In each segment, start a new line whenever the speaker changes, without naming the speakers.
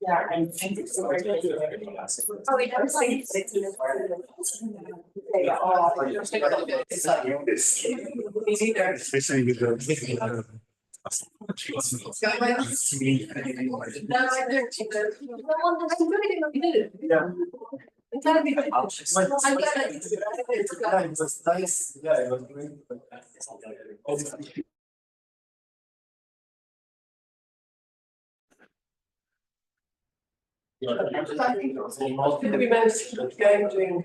Yeah, and it's so very good. Oh, we don't say it's we managed to get doing.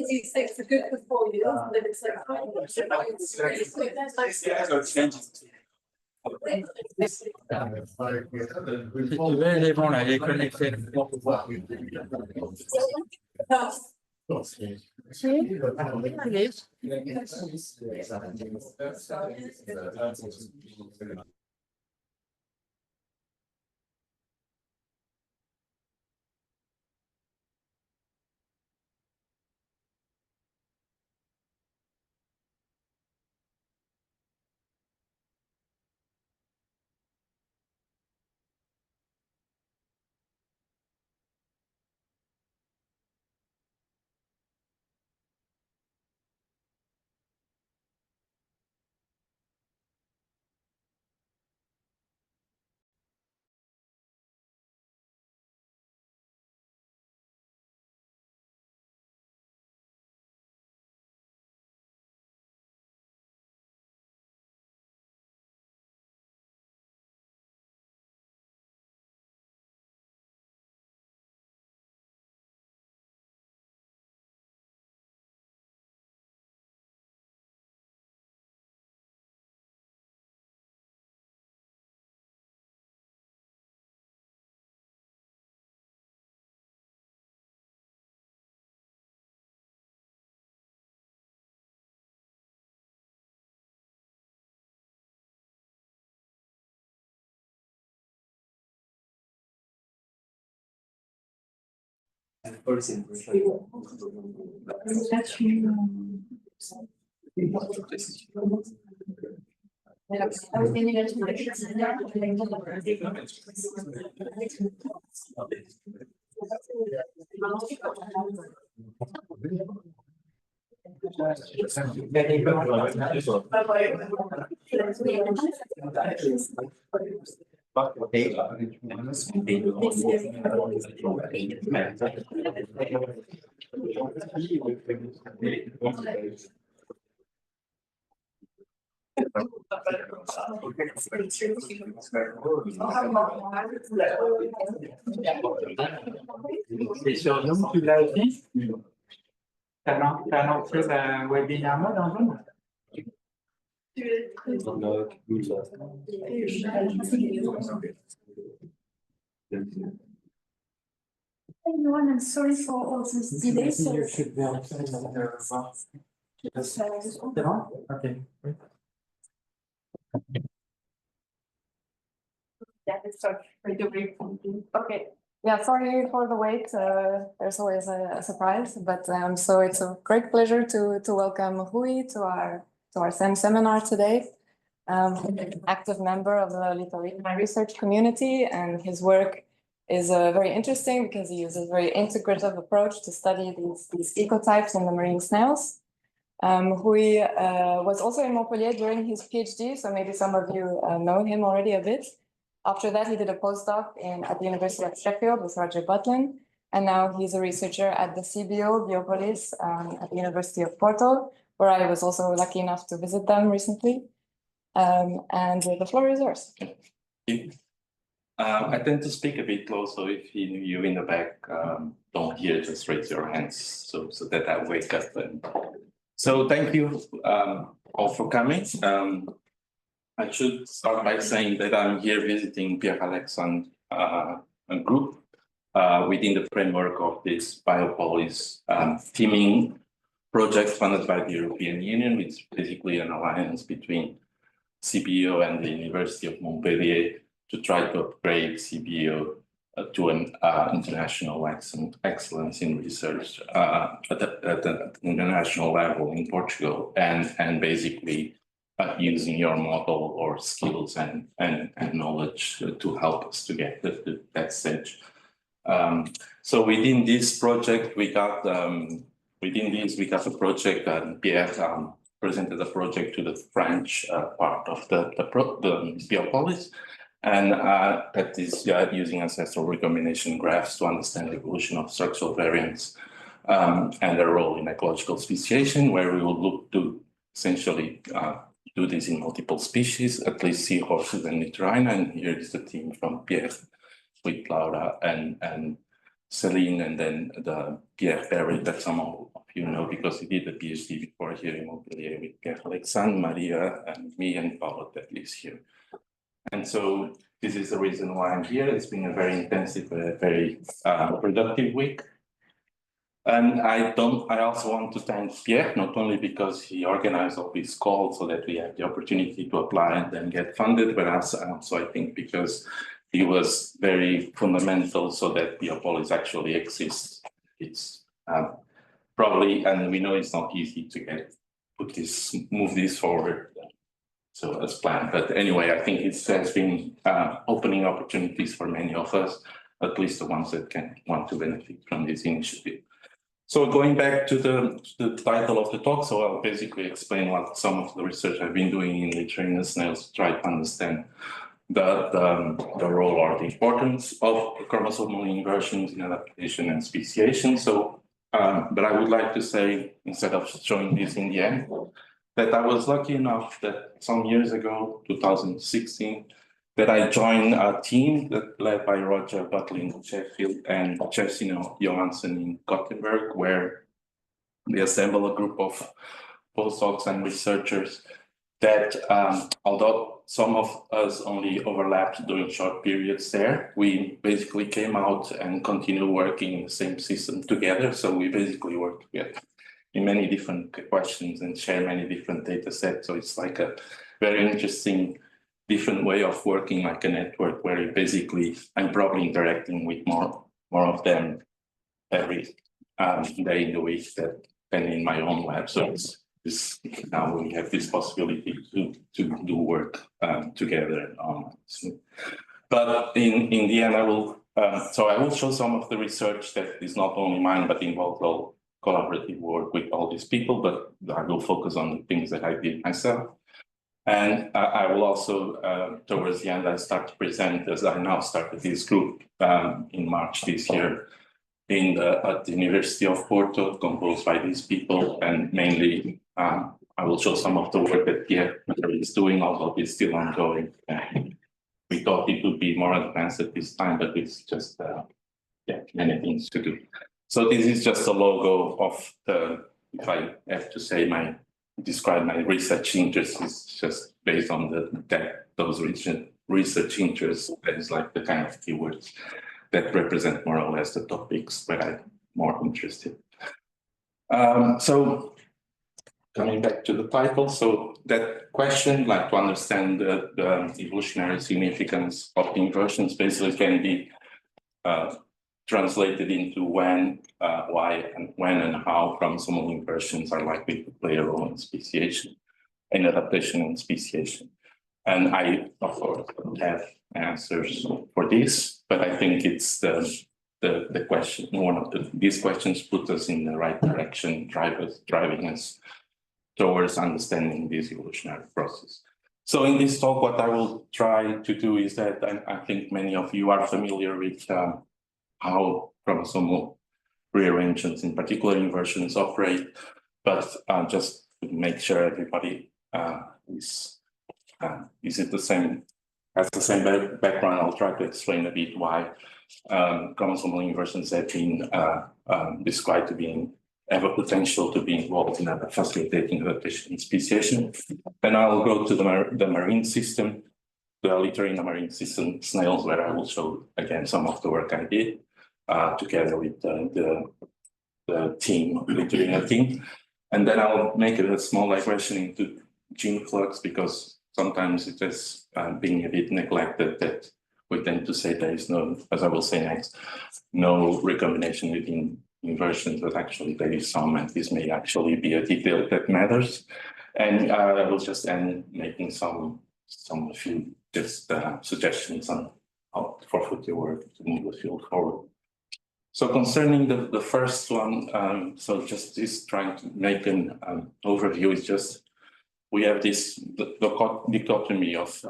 These things are good for 4 years, and then it's
Donc, tu l'as dit, t'as lancé le webinaire dans Zoom?
Everyone, I'm sorry for all this delay. So
You should be able to okay.
Okay. Yeah, sorry for the wait. There's always a surprise, but so it's a great pleasure to welcome Rui to our seminar today. An active member of the Littorina research community, and his work is very interesting because he uses a very integrative approach to study these ecotypes in the marine snails. Rui was also in Montpellier during his PhD, so maybe some of you know him already a bit. After that, he did a postdoc at the University of Sheffield with Roger Butlin, and now he's a researcher at the CIBIO-Biopolis at the University of Porto, where I was also lucky enough to visit them recently. And the floor is yours.
I tend to speak a bit low, so if you in the back don't hear, just raise your hands so that I wake up. So thank you all for coming. I should start by saying that I'm here visiting Pierre-Alexandre group within the framework of this Biopolis teaming project funded by the European Union, which is basically an alliance between CIBIO and the University of Montpellier to try to upgrade CIBIO to an international excellence in research at the international level in Portugal, and basically using your model or skills and knowledge to help us to get to that stage. So within this project, we got a project, and Pierre presented a project to the French part of the Biopolis, and that is using ancestral recombination graphs to understand the evolution of structural variants and their role in ecological speciation, where we will look to essentially do this in multiple species, at least seahorses and Littorina. And here is the team from Pierre with Laura and Celine, and then the Pierre Perry that some of you know because he did a PhD before here in Montpellier with Pierre Alexandre, Maria, and me, and Paolo that lives here. And so this is the reason why I'm here. It's been a very intensive, very productive week. And I also want to thank Pierre, not only because he organized all these calls so that we have the opportunity to apply and then get funded, but also I think because he was very fundamental so that Biopolis actually exists. It's probably, and we know it's not easy to move this forward. So as planned, but anyway, I think it has been opening opportunities for many of us, at least the ones that want to benefit from this initiative. So going back to the title of the talk, so I'll basically explain what some of the research I've been doing in Littorina snails to try to understand the role or the importance of chromosomal inversions in adaptation and speciation. So, but I would like to say, instead of showing this in the end, that I was lucky enough that some years ago, 2016, that I joined a team that led by Roger Butley in Sheffield and Kerstin Johansson in Gothenburg, where we assemble a group of postdocs and researchers that, although some of us only overlapped during short periods there, we basically came out and continued working in the same system together. So we basically work together in many different questions and share many different data sets. So it's like a very interesting, different way of working, like a network where you basically, I'm probably interacting with more of them every day in the week than in my own lab. So it's now we have this possibility to do work together. But in the end, I will show some of the research that is not only mine, but involves all collaborative work with all these people, but I will focus on the things that I did myself. And I will also, towards the end, I start to present, as I now started this group in March this year at the University of Porto, composed by these people, and mainly I will show some of the work that Pierre is doing, although it's still ongoing. We thought it would be more advanced at this time, but it's just many things to do. So this is just a logo of if I have to say describe my research interests, is just based on those research interests. That is like the kind of keywords that represent more or less the topics where I'm more interested. So coming back to the title, so that question, like to understand the evolutionary significance of the inversions, basically can be translated into when, why, and when and how chromosomal inversions are likely to play a role in speciation, in adaptation and speciation. And I, of course, don't have answers for this, but I think it's the question, these questions put us in the right direction, driving us towards understanding this evolutionary process. So in this talk, what I will try to do is that I think many of you are familiar with how chromosomal rearrangements, in particular inversions, operate, but just to make sure everybody is it the same, has the same background, I'll try to explain a bit why chromosomal inversions have been described to have a potential to be involved in facilitating adaptation and speciation. Then I'll go to the marine system, the Littorina marine system snails, where I will show again some of the work I did together with the team, Littorina team. And then I'll make a small digression into gene flux, because sometimes it is being a bit neglected that we tend to say there is no, as I will say next, no recombination within inversions, but actually there is some, and this may actually be a detail that matters. And I will just end making few just suggestions on how for future work to move the field forward. So concerning the first one, so just this trying to make an overview is just we have this dichotomy of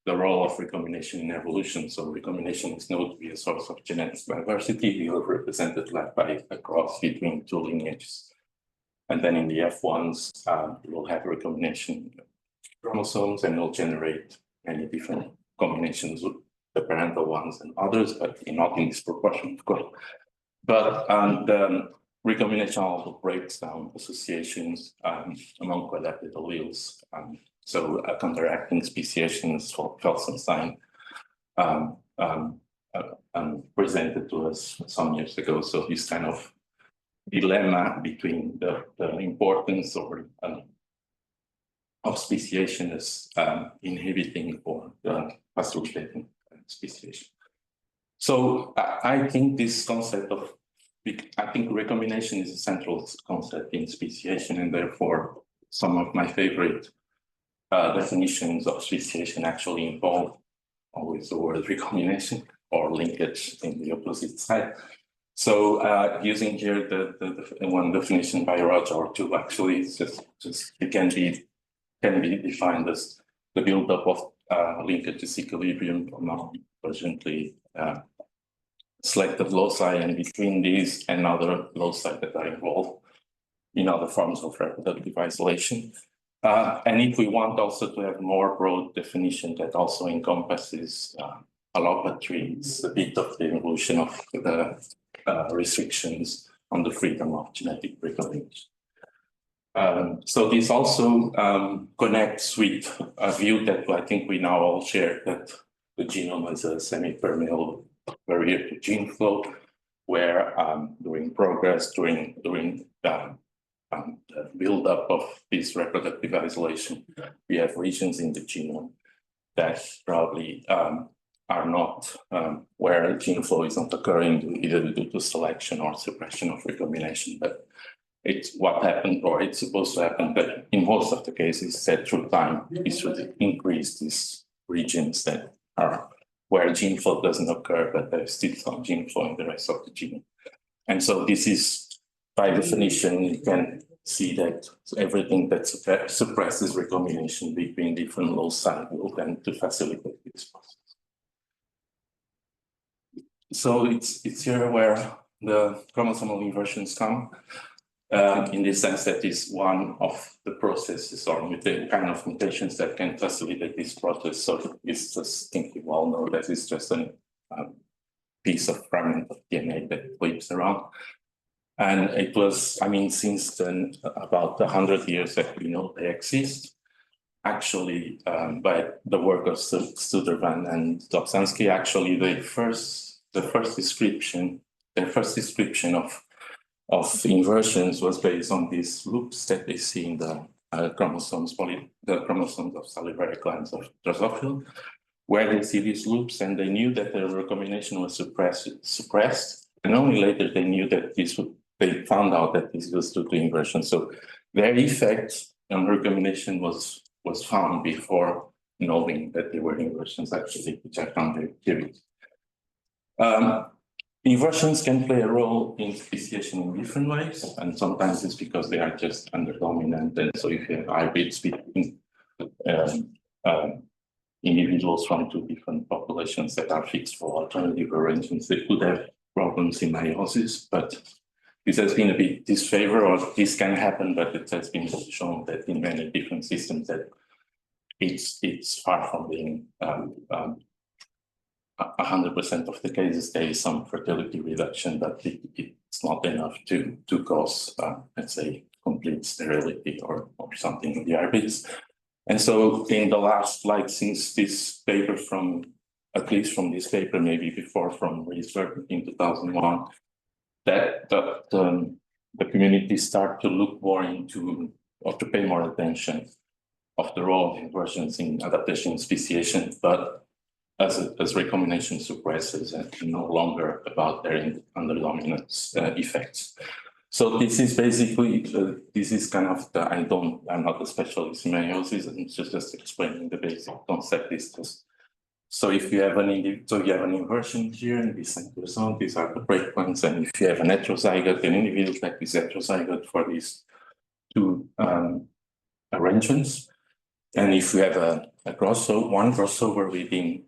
the role of recombination in evolution. So recombination is known to be a source of genetic diversity. We have represented that by a cross between two lineages. And then in the F1s, we'll have recombination chromosomes and will generate many different combinations with the parental ones and others, but not in this proportion, of course. But the recombination also breaks down associations among co-adapted alleles. So counteracting speciation is Felsenstein presented to us some years ago. So this kind of dilemma between the importance of speciation as inhibiting or facilitating speciation. So I think this concept of, I think recombination is a central concept in speciation, and therefore some of my favorite definitions of speciation actually involve always the word recombination or linkage in the opposite side. So using here the one definition by Roger, or two actually, it's just it can be defined as the buildup of linkage disequilibrium among urgently selected loci, and between these and other loci that are involved in other forms of reproductive isolation. And if we want also to have more broad definition that also encompasses allopatry, it's a bit of the evolution of the restrictions on the freedom of genetic recombination. So this also connects with a view that I think we now all share, that the genome is a semi-permeable barrier to gene flow, where during progress, during the build-up of this reproductive isolation, we have regions in the genome that probably are not where gene flow is not occurring, either due to selection or suppression of recombination. But it's what happened, or it's supposed to happen, but in most of the cases that through time, it should increase these regions that are where gene flow doesn't occur, but there's still some gene flow in the rest of the genome. And so this is, by definition, you can see that everything that suppresses recombination between different loci will tend to facilitate this process. So it's here where the chromosomal inversions come, in the sense that is one of the processes or the kind of mutations that can facilitate this process. So it's just, I think you all know that it's just a piece of fragment of DNA that flips around. And it was, I mean, since then, about 100 years that we know they exist. Actually, by the work of Studerman and Dobzhansky, actually their first description of inversions was based on these loops that they see in the chromosomes of salivary glands of Drosophila, where they see these loops, and they knew that the recombination was suppressed, and only later they knew that they found out that this was due to inversion. So their effect on recombination was found before knowing that they were inversions, actually, which I found very curious. Inversions can play a role in speciation in different ways, and sometimes it's because they are just underdominant. And so if you have hybrids between individuals from two different populations that are fixed for alternative arrangements, they could have problems in meiosis. But this has been a bit disfavored, or this can happen, but it has been shown that in many different systems that it's far from being 100% of the cases there is some fertility reduction, but it's not enough to cause, let's say, complete sterility or something in the hybrids. And so in the last, like since this paper at least from this paper, maybe before from Reisberg in 2001, that the community start to look more into, or to pay more attention of the role of inversions in adaptation and speciation, but as recombination suppresses and no longer about their underdominance effects. So this is basically, this is kind of the, I'm not a specialist in meiosis, I'm just explaining the basic concept is just, so if you have an inversion here in this centrosome, these are the breakpoints, and if you have an heterozygote, an individual that is heterozygote for these two arrangements, and if you have a one crossover within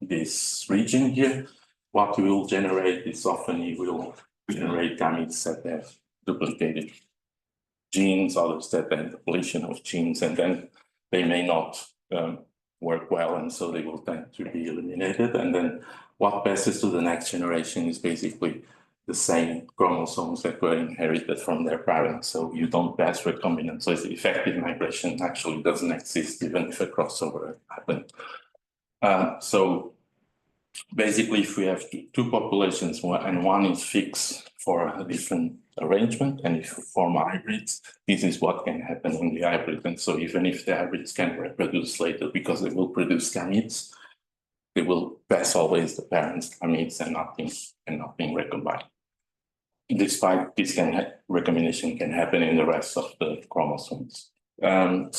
this region here, what you will generate is often you will generate gametes that have duplicated genes, others that have depletion of genes, and then they may not work well, and so they will tend to be eliminated. And then what passes to the next generation is basically the same chromosomes that were inherited from their parents. So you don't pass recombinant. So it's effective migration actually doesn't exist even if a crossover happened. So basically, if we have two populations and one is fixed for a different arrangement, and if you form hybrids, this is what can happen in the hybrid. And so even if the hybrids can reproduce later because they will produce gametes, they will pass always the parents' gametes and not being recombined. Despite this recombination can happen in the rest of the chromosomes. But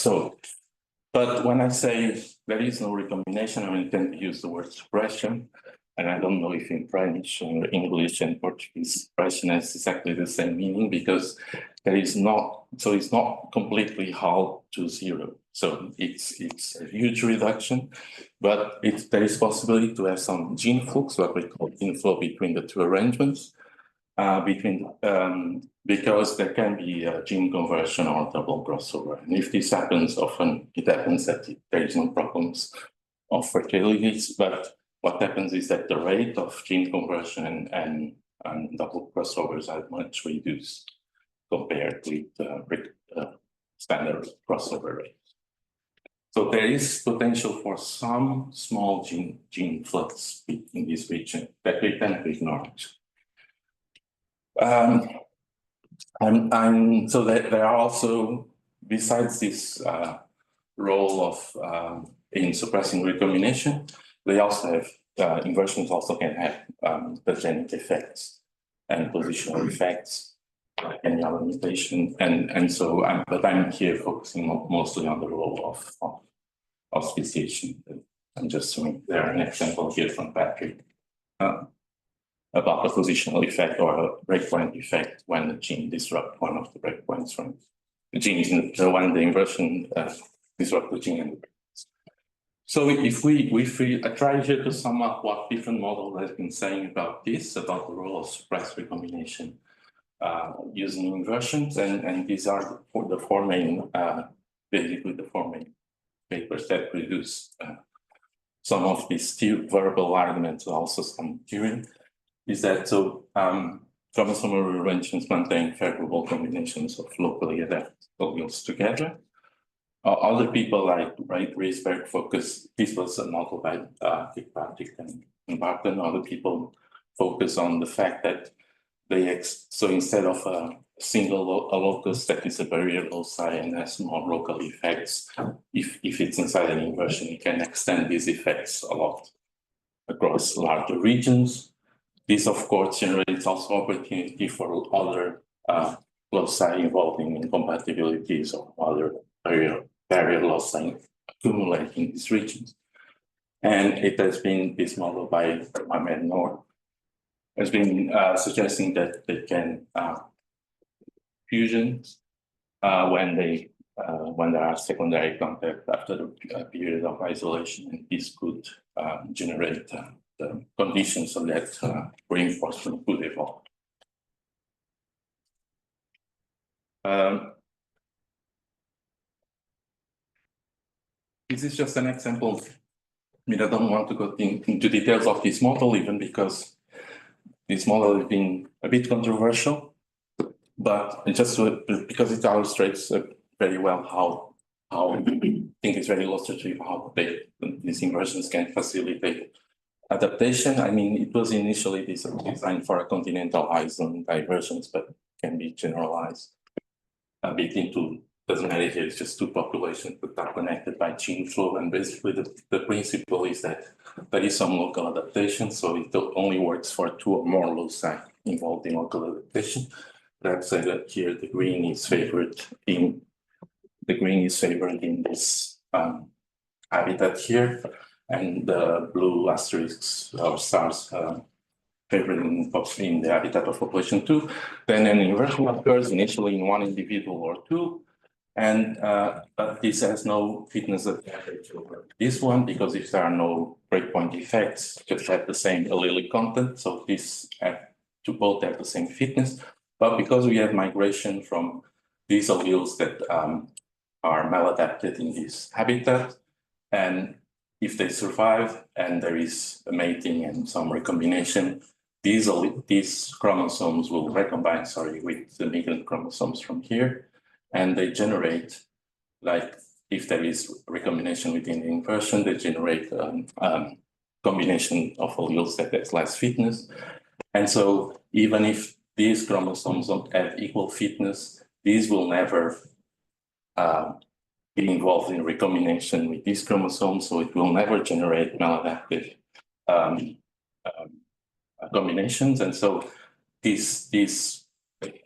when I say there is no recombination, I intend to use the word suppression. And I don't know if in French or English and Portuguese, suppression has exactly the same meaning, because there is not, so it's not completely halved to zero. So it's a huge reduction, but there is possibility to have some gene flux, what we call inflow between the two arrangements, because there can be a gene conversion or double crossover. And if this happens, often it happens that there is no problems of fertility, but what happens is that the rate of gene conversion and double crossovers are much reduced compared with standard crossover rates. So there is potential for some small gene flux in this region that we tend to ignore. So that there are also, besides this role of in suppressing recombination, they also have inversions also can have pathogenic effects and positional effects, like any other mutation, and so but I'm here focusing mostly on the role of speciation. I'm just showing there an example here from Patrick about the positional effect or a breakpoint effect when the gene disrupts one of the breakpoints from the gene, so when the inversion disrupts the gene and the breakpoints. So if I try here to sum up what different models have been saying about this, about the role of suppressed recombination using inversions, and these are the four main, basically the four main papers that produce some of these verbal arguments, also some theory, is that so chromosomal rearrangements maintain favorable combinations of locally adapted alleles together. Other people like Riesberg focus, this was a model by Kirkpatrick and Barton. Other people focus on the fact that so instead of a single locus that is a barrier loci and has more local effects, if it's inside an inversion, you can extend these effects a lot across larger regions. This, of course, generates also opportunity for other loci involving incompatibilities or other barrier loci accumulating these regions. And it has been, this model by Ahmed Noor has been suggesting that they can fusions when there are secondary contact after the period of isolation, and this could generate the conditions so that reinforcement could evolve. This is just an example. I mean, I don't want to go into details of this model, even because this model has been a bit controversial, but just because it illustrates very well how I think it's very illustrative how these inversions can facilitate adaptation. I mean, it was initially designed for a continental isolation divergence, but can be generalized a bit into, doesn't matter here, it's just two populations that are connected by gene flow. And basically the principle is that there is some local adaptation, so it only works for two or more loci involved in local adaptation. Let's say that here the green is favored in this habitat here, and the blue asterisks or stars favored in the habitat of population 2. Then an inversion occurs initially in one individual or two, and but this has no fitness advantage over this one, because if there are no breakpoint effects, just have the same allelic content, so these have to both have the same fitness. But because we have migration from these alleles that are maladapted in this habitat, and if they survive and there is a mating and some recombination, these chromosomes will recombine, with the migrant chromosomes from here, and they generate, like if there is recombination within the inversion, they generate combination of alleles that has less fitness. And so even if these chromosomes don't have equal fitness, these will never be involved in recombination with these chromosomes, so it will never generate maladaptive combinations. And so this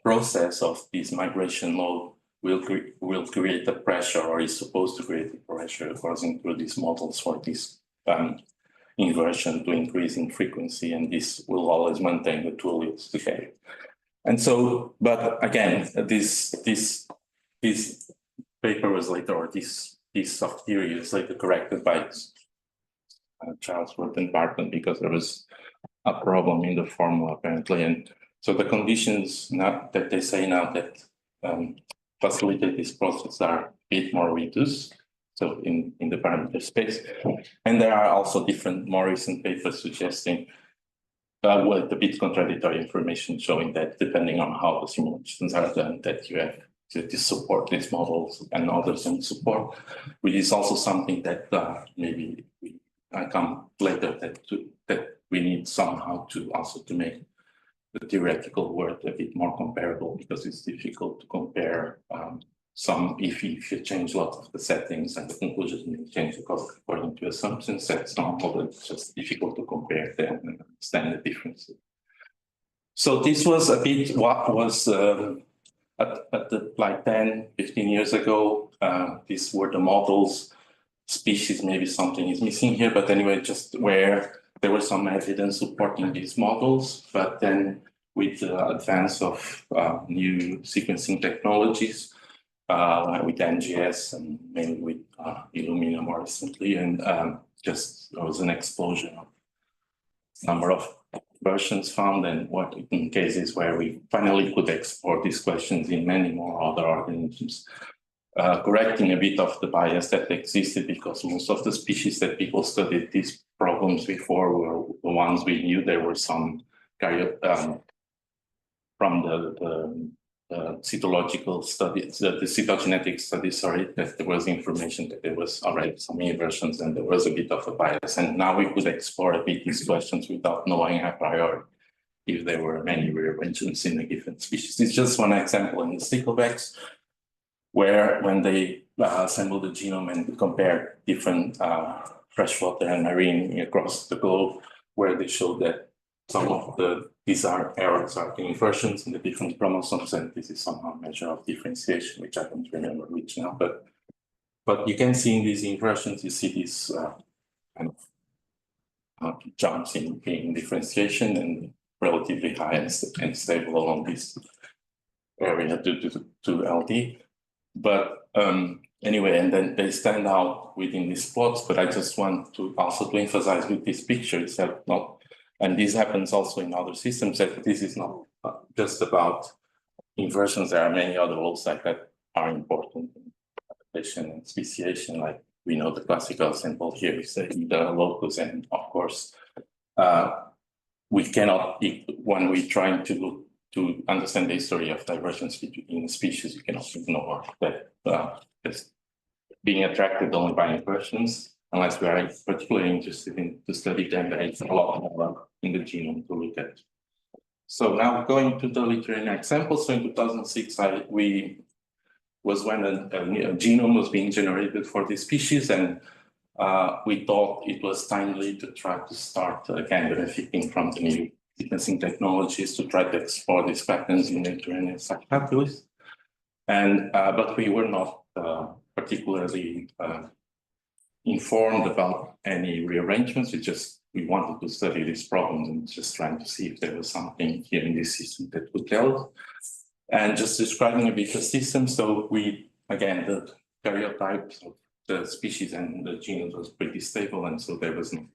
process of this migration mode will create a pressure, or is supposed to create a pressure according to these models for this inversion to increase in frequency, and this will always maintain the two alleles together. And so, but again, this paper was later, or this soft theory is later corrected by Charles Worth and Barton, because there was a problem in the formula apparently. And so the conditions now that they say now that facilitate this process are a bit more reduced, so in the parameter space. And there are also different, more recent papers suggesting with a bit contradictory information showing that depending on how the simulations are done, that you have to support these models and others don't support, which is also something that maybe I come later that we need somehow to also to make the theoretical work a bit more comparable, because it's difficult to compare some, if you change a lot of the settings and the conclusions may change according to assumptions, that's normal, but it's just difficult to compare them and understand the differences. So this was a bit what was like 10, 15 years ago. These were the models. Species, maybe something is missing here, but anyway, just where there was some evidence supporting these models. But then with the advance of new sequencing technologies, with NGS and mainly with Illumina more recently, and just there was an explosion of number of versions found, and what in cases where we finally could explore these questions in many more other organisms, correcting a bit of the bias that existed, because most of the species that people studied these problems before were the ones we knew there were some from the cytological studies, the cytogenetic studies, that there was information that there was already some inversions and there was a bit of a bias. And now we could explore a bit these questions without knowing a priori if there were many rearrangements in a given species. It's just one example in the sticklebacks, where when they assembled the genome and compared different freshwater and marine across the globe, where they showed that some of these are errors are inversions in the different chromosomes, and this is somehow a measure of differentiation, which I don't remember which now, but you can see in these inversions, you see these kind of jumps in differentiation, and relatively high and stable along this area due to LD. But anyway, and then they stand out within these plots, but I just want to also to emphasize with this picture is that not, and this happens also in other systems, that this is not just about inversions. There are many other loci that are important in adaptation and speciation. Like we know the classical example here is the locus, and of course, we cannot, when we're trying to look to understand the history of divergence between species, you cannot ignore that just being attracted only by inversions, unless we are particularly interested in to study them. There is a lot more in the genome to look at. So now going to the Littorina example. So in 2006, was when a genome was being generated for this species, and we thought it was timely to try to start again benefiting from the new sequencing technologies to try to explore these patterns in Littorina subcategories. And but we were not particularly informed about any rearrangements. We wanted to study these problems and just trying to see if there was something here in this system that would tell us. And just describing a bit the system. So we, again, the karyotypes of the species and the genome was pretty stable, and so there was no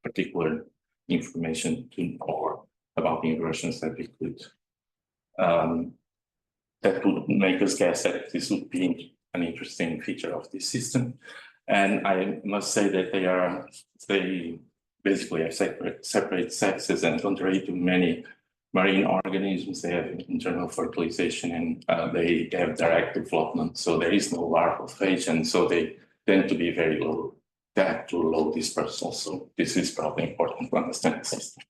particular information to or about the inversions that we could that would make us guess that this would be an interesting feature of this system. And I must say that they basically have separate sexes, and contrary to many marine organisms, they have internal fertilization and they have direct development. So there is no larval phase, and so they tend to be very low, low dispersal. So this is probably important to understand the system.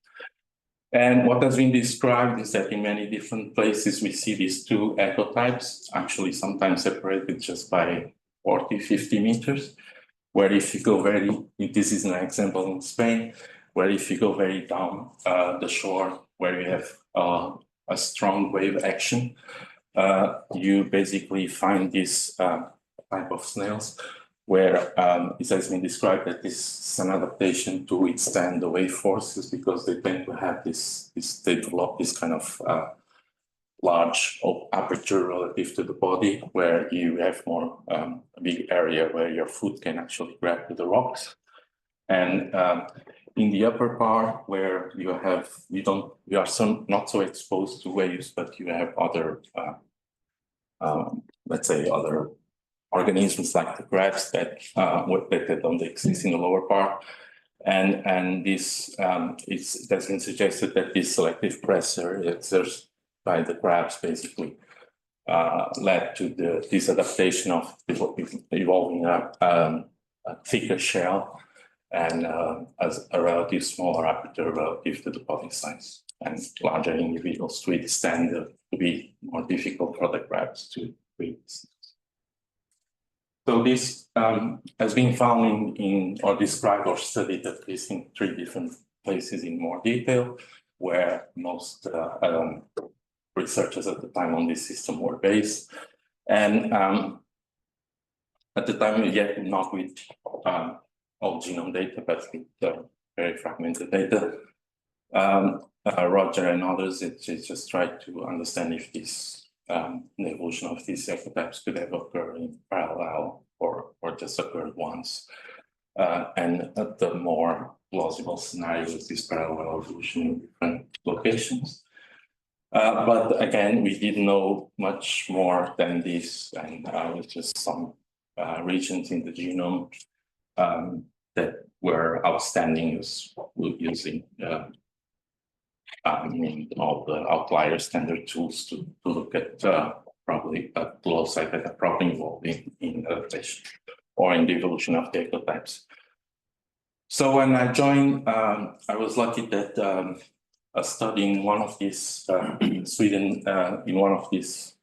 And what has been described is that in many different places, we see these two ecotypes, actually sometimes separated just by 40, 50 meters, where if you go this is an example in Spain, where if you go very down the shore, where you have a strong wave action, you basically find this type of snails, where it has been described that this is an adaptation to withstand the wave forces, because they tend to have they develop this kind of large aperture relative to the body, where you have more a big area where your foot can actually grab to the rocks. And in the upper part, where you are not so exposed to waves, but you have other let's say other organisms like the crabs that don't exist in the lower part. And this it has been suggested that this selective pressure exerted by the crabs basically led to this adaptation of evolving a thicker shell and as a relative smaller aperture relative to the body size, and larger individuals to withstand to be more difficult for the crabs to breed. So this has been found in or described or studied at least in 3 different places in more detail, where most researchers at the time on this system were based. And at the time, yet not with all genome data, but with very fragmented data. Roger and others, just tried to understand if this the evolution of these ecotypes could have occurred in parallel or just occurred once. And the more plausible scenario is this parallel evolution in different locations. But again, we didn't know much more than this, and with just some regions in the genome that were outstanding using all the outlier standard tools to look at probably at loci that are probably involved in adaptation or in the evolution of the ecotypes. So when I joined, I was lucky that studying one of these in Sweden, in one of these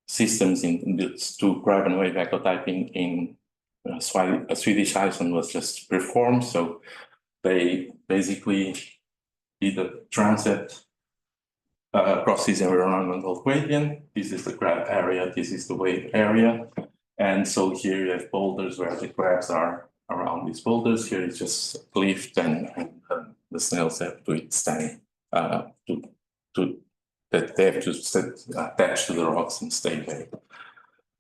systems in these 2 crab and wave ecotyping in a Swedish island was just performed. So they basically did a transit across this environmental gradient. This is the crab area, this is the wave area. And so here you have boulders where the crabs are around these boulders. Here it's just a cliff, and the snails have to withstand that they have to sit attached to the rocks and stay very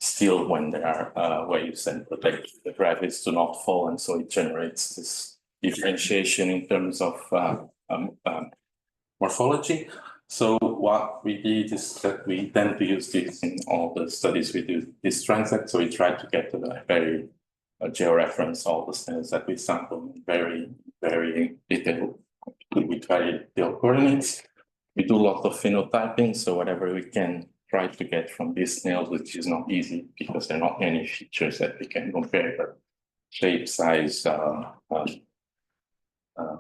still when there are waves, and protect the crabs to not fall. And so it generates this differentiation in terms of morphology. So what we did is that we tend to use this in all the studies we do, this transect. So we try to get to the very georeference all the snails that we sample very, very detailed, with very detailed coordinates. We do a lot of phenotyping, so whatever we can try to get from these snails, which is not easy because there are not many features that we can compare, but shape, size,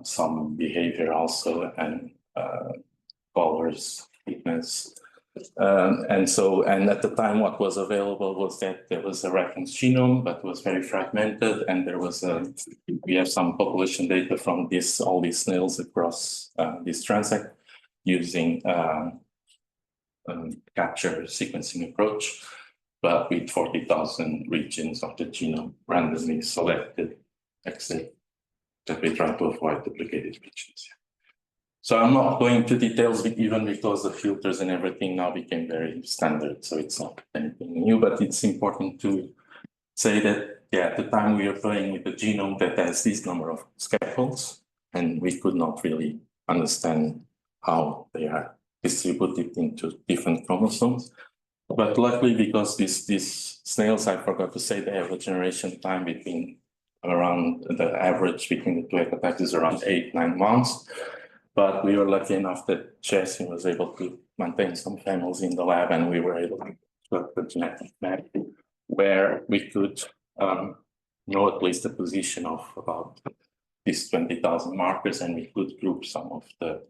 some behavior also, and colors, thickness. And at the time, what was available was that there was a reference genome, but was very fragmented, and there was we have some population data from all these snails across this transect using capture sequencing approach, but with 40,000 regions of the genome randomly selected, except that we try to avoid duplicated regions. So I'm not going into details, even because the filters and everything now became very standard. So it's not anything new, but it's important to say that, yeah, at the time we were playing with the genome that has this number of scaffolds, and we could not really understand how they are distributed into different chromosomes. But luckily, because these snails, I forgot to say, they have a generation time between around the average between the two ecotypes is around 8-9 months. But we were lucky enough that Jesse was able to maintain some families in the lab, and we were able to work the genetic map where we could know at least the position of about these 20,000 markers, and we could group some of the,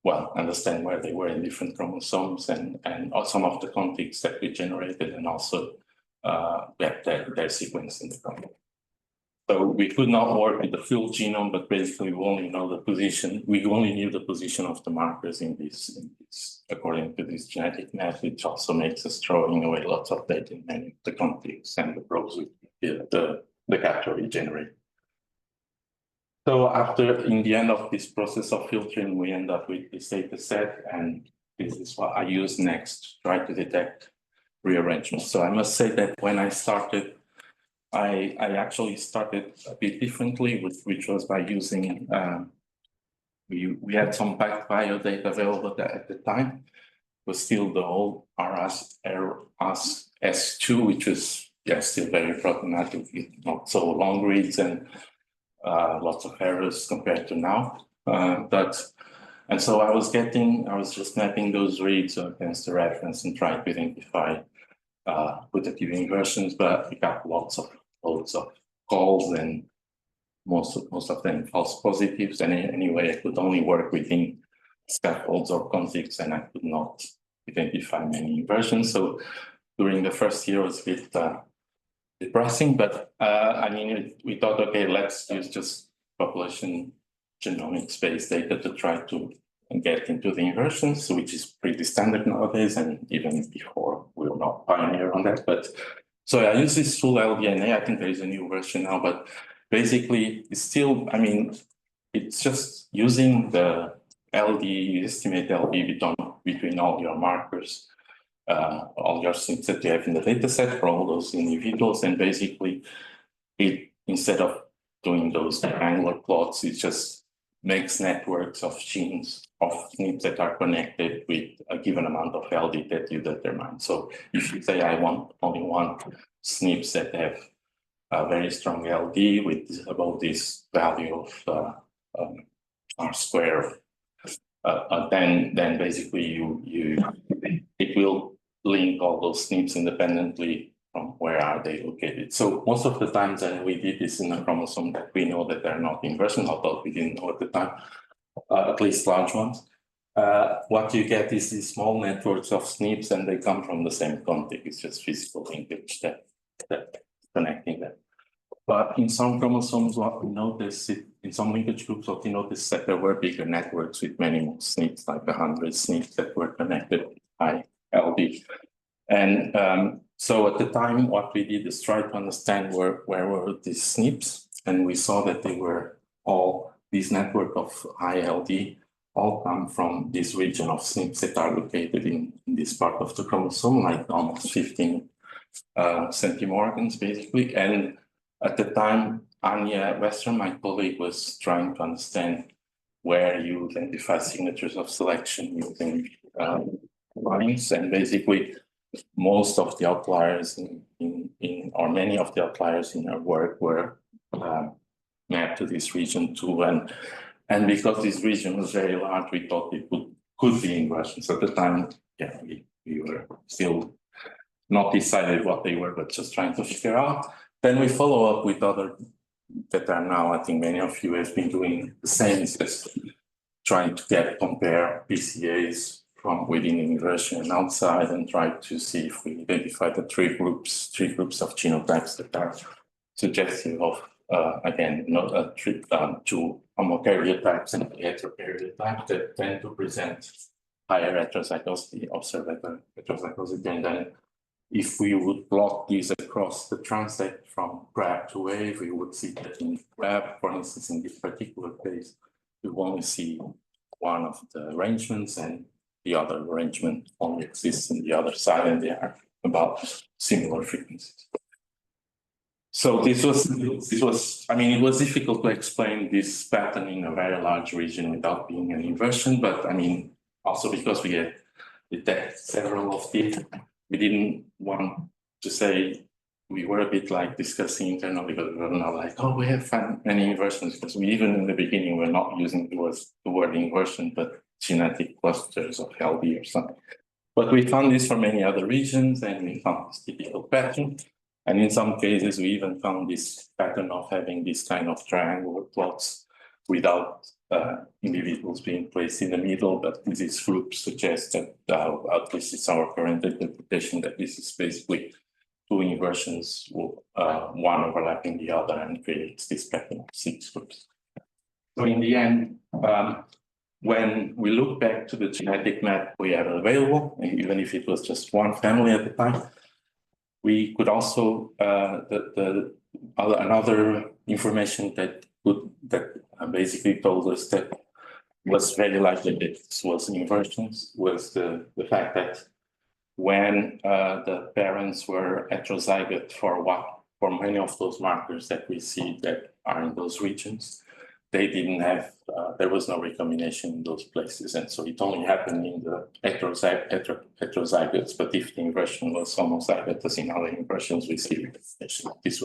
well, understand where they were in different chromosomes and some of the contigs that we generated, and also get their sequence in the chromosome. So we could not work with the full genome, but basically we only know the position. We only knew the position of the markers in this according to this genetic map, which also makes us throwing away lots of data in many of the contigs and the probes with the capture we generate. So after, in the end of this process of filtering, we end up with this data set, and this is what I use next to try to detect rearrangements. So I must say that when I started, I actually started a bit differently, which was by using, we had some packed bio data available at the time. It was still the old RS2, which was, yeah, still very problematic, not so long reads and lots of errors compared to now. And so I was just mapping those reads against the reference and trying to identify putative inversions, but we got loads of calls, and most of them false positives. And anyway, I could only work within scaffolds or contigs, and I could not identify many inversions. So during the first year, it was a bit depressing, but I mean, we thought, okay, let's use just population genomics-based data to try to get into the inversions, which is pretty standard nowadays, and even before we were not pioneer on that. But so I use this tool LDNA. I think there is a new version now, but basically it's still, I mean, it's just using the LD, you estimate LD between all your markers, all your SNPs that you have in the data set for all those individuals, and basically it, instead of doing those triangular plots, it just makes networks of genes of SNPs that are connected with a given amount of LD that you determine. So if you say I want only one SNPs that have a very strong LD with above this value of R square, then basically it will link all those SNPs independently from where are they located. So most of the times, and we did this in a chromosome that we know that they're not inversion, although we didn't know at the time, at least large ones. What you get is these small networks of SNPs, and they come from the same contig. It's just physical linkage that connecting them. But in some chromosomes, what we noticed, in some linkage groups, what we noticed that there were bigger networks with many more SNPs, like 100 SNPs that were connected by LD. And so at the time, what we did is try to understand where were these SNPs, and we saw that they were all, this network of high LD, all come from this region of SNPs that are located in this part of the chromosome, like almost 15 centimorgans, basically. And at the time, Anya Western, my colleague, was trying to understand where you identify signatures of selection using lines, and basically most of the outliers or many of the outliers in our work were mapped to this region too. And because this region was very large, we thought it could be inversions. At the time, yeah, we were still not decided what they were, but just trying to figure out. Then we follow up with other that are now, I think many of you have been doing the same, just trying to compare PCAs from within inversion and outside, and tried to see if we identify the three groups of genotypes that are suggestive of, again, not two homokaryotypes and heterokaryotypes that tend to present higher heterozygosity, observed heterozygosity. And then if we would plot these across the transect from grab to wave, we would see that in grab, for instance, in this particular case, we only see one of the arrangements and the other arrangement only exists on the other side, and they are about similar frequencies. So this was, I mean, it was difficult to explain this pattern in a very large region without being an inversion, but I mean, also because we had detected several of these, we didn't want to say, we were a bit like discussing internally, but we were not like, oh, we have found many inversions, because we even in the beginning were not using the word inversion, but genetic clusters of LB or something. But we found this for many other regions, and we found this typical pattern. And in some cases, we even found this pattern of having this kind of triangular plots without individuals being placed in the middle, but this group suggests that, at least it's our current interpretation, that this is basically two inversions, one overlapping the other, and creates this pattern of 6 groups. So in the end, when we look back to the genetic map we have available, even if it was just one family at the time, we could also, another information that basically told us that was very likely that this was inversions was the fact that when the parents were heterozygote for many of those markers that we see that are in those regions, they didn't have, there was no recombination in those places. And so it only happened in the heterozygotes, but if the inversion was homozygous in other inversions, we see recombination. This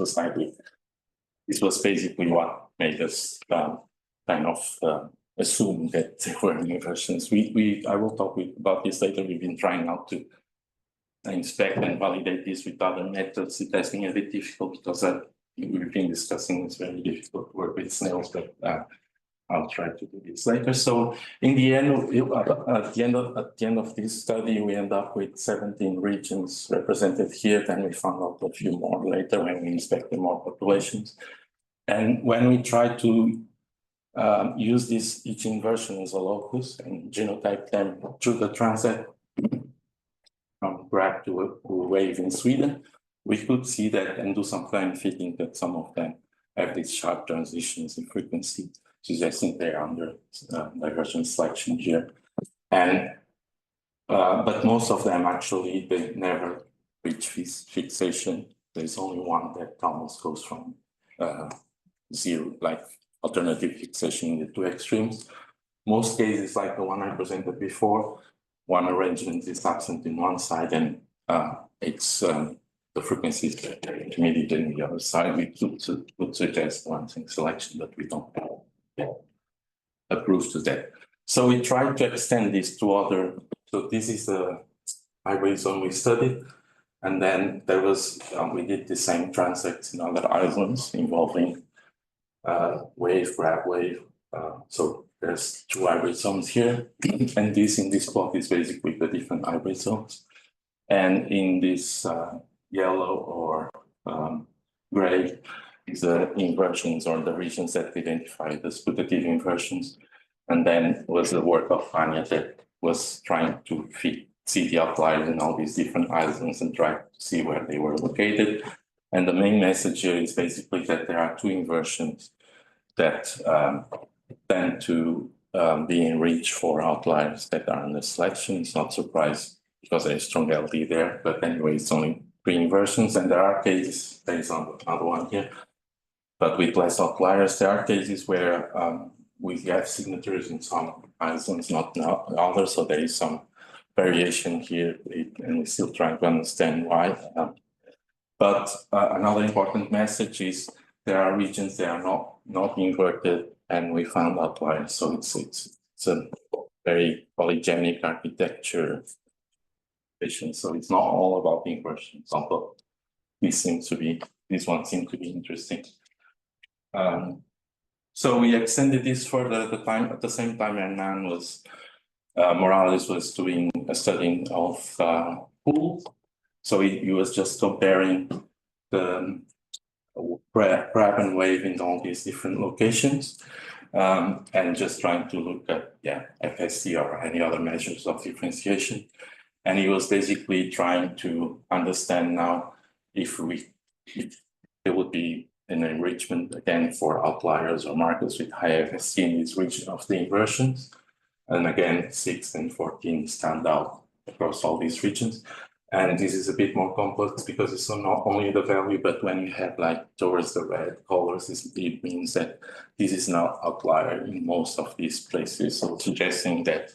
was basically what made us kind of assume that there were inversions. I will talk about this later. We've been trying out to inspect and validate this with other methods. It has been a bit difficult because we've been discussing it's very difficult to work with snails, but I'll try to do this later. So in the end, at the end of this study, we end up with 17 regions represented here. Then we found out a few more later when we inspected more populations. And when we try to use each inversion as a locus and genotype them through the transit from grab to a wave in Sweden, we could see that and do some kind of fitting that some of them have these sharp transitions in frequency, suggesting they're under divergent selection here. And but most of them actually, they never reach fixation. There's only one that almost goes from zero, like alternative fixation in the two extremes. Most cases, like the one I presented before, one arrangement is absent in one side, and it's the frequency is intermediate in the other side. We would suggest one thing selection, but we don't have proof to that. So we tried to extend this to other. So this is the hybridism we studied, and then there was we did the same transects in other islands involving wave, grab wave. So there's 2 hybrid zones here, and this in this plot is basically the different hybrid zones. And in this yellow or gray is the inversions or the regions that we identified as putative inversions. And then was the work of Faria that was trying to see the outliers in all these different islands and try to see where they were located. And the main message here is basically that there are 2 inversions that tend to be enriched for outliers that are under selection. It's not surprised because there's strong LD there, but anyway, it's only 3 inversions, and there are cases, there is another one here, but with less outliers. There are cases where we have signatures in some islands, not in others, so there is some variation here, and we're still trying to understand why. But another important message is there are regions that are not inverted, and we found outliers. So it's a very polygenic architecture. So it's not all about inversions, although this one seemed to be interesting. So we extended this further at the same time Hernan was Morales was doing a study of pools. So he was just comparing the grab and wave in all these different locations, and just trying to look at FSC or any other measures of differentiation. And he was basically trying to understand now if there would be an enrichment again for outliers or markers with high FSC in this region of the inversions. And again, 6 and 14 stand out across all these regions. And this is a bit more complex because it's not only the value, but when you have like towards the red colors, it means that this is not outlier in most of these places. So suggesting that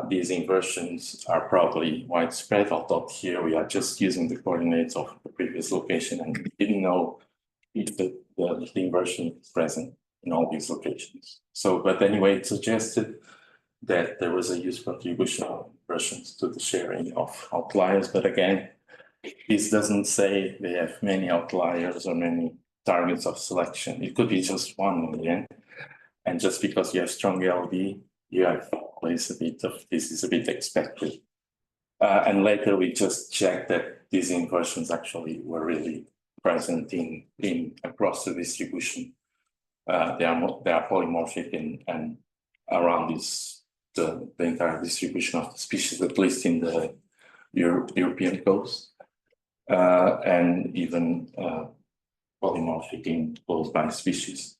these inversions are probably widespread, although here we are just using the coordinates of the previous location and we didn't know if the inversion is present in all these locations. So, but anyway, it suggested that there was a huge contribution of inversions to the sharing of outliers. But again, this doesn't say they have many outliers or many targets of selection. It could be just one in the end. And just because you have strong LD, you have always a bit of this is a bit expected. And later we just checked that these inversions actually were really present in across the distribution. They are polymorphic and around the entire distribution of the species, at least in the European coast, and even polymorphic in close by species.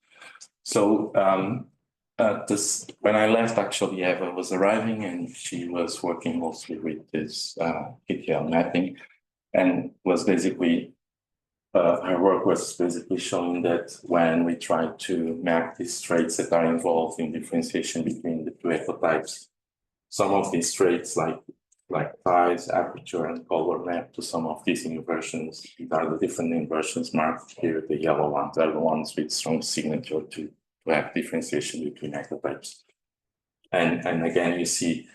So when I left, actually, Eva was arriving and she was working mostly with this KTL mapping, and was basically her work was basically showing that when we try to map these traits that are involved in differentiation between the two ecotypes, some of these traits like size, aperture, and color map to some of these inversions. These are the different inversions marked here. The yellow ones are the ones with strong signature to have differentiation between ecotypes. And again, you see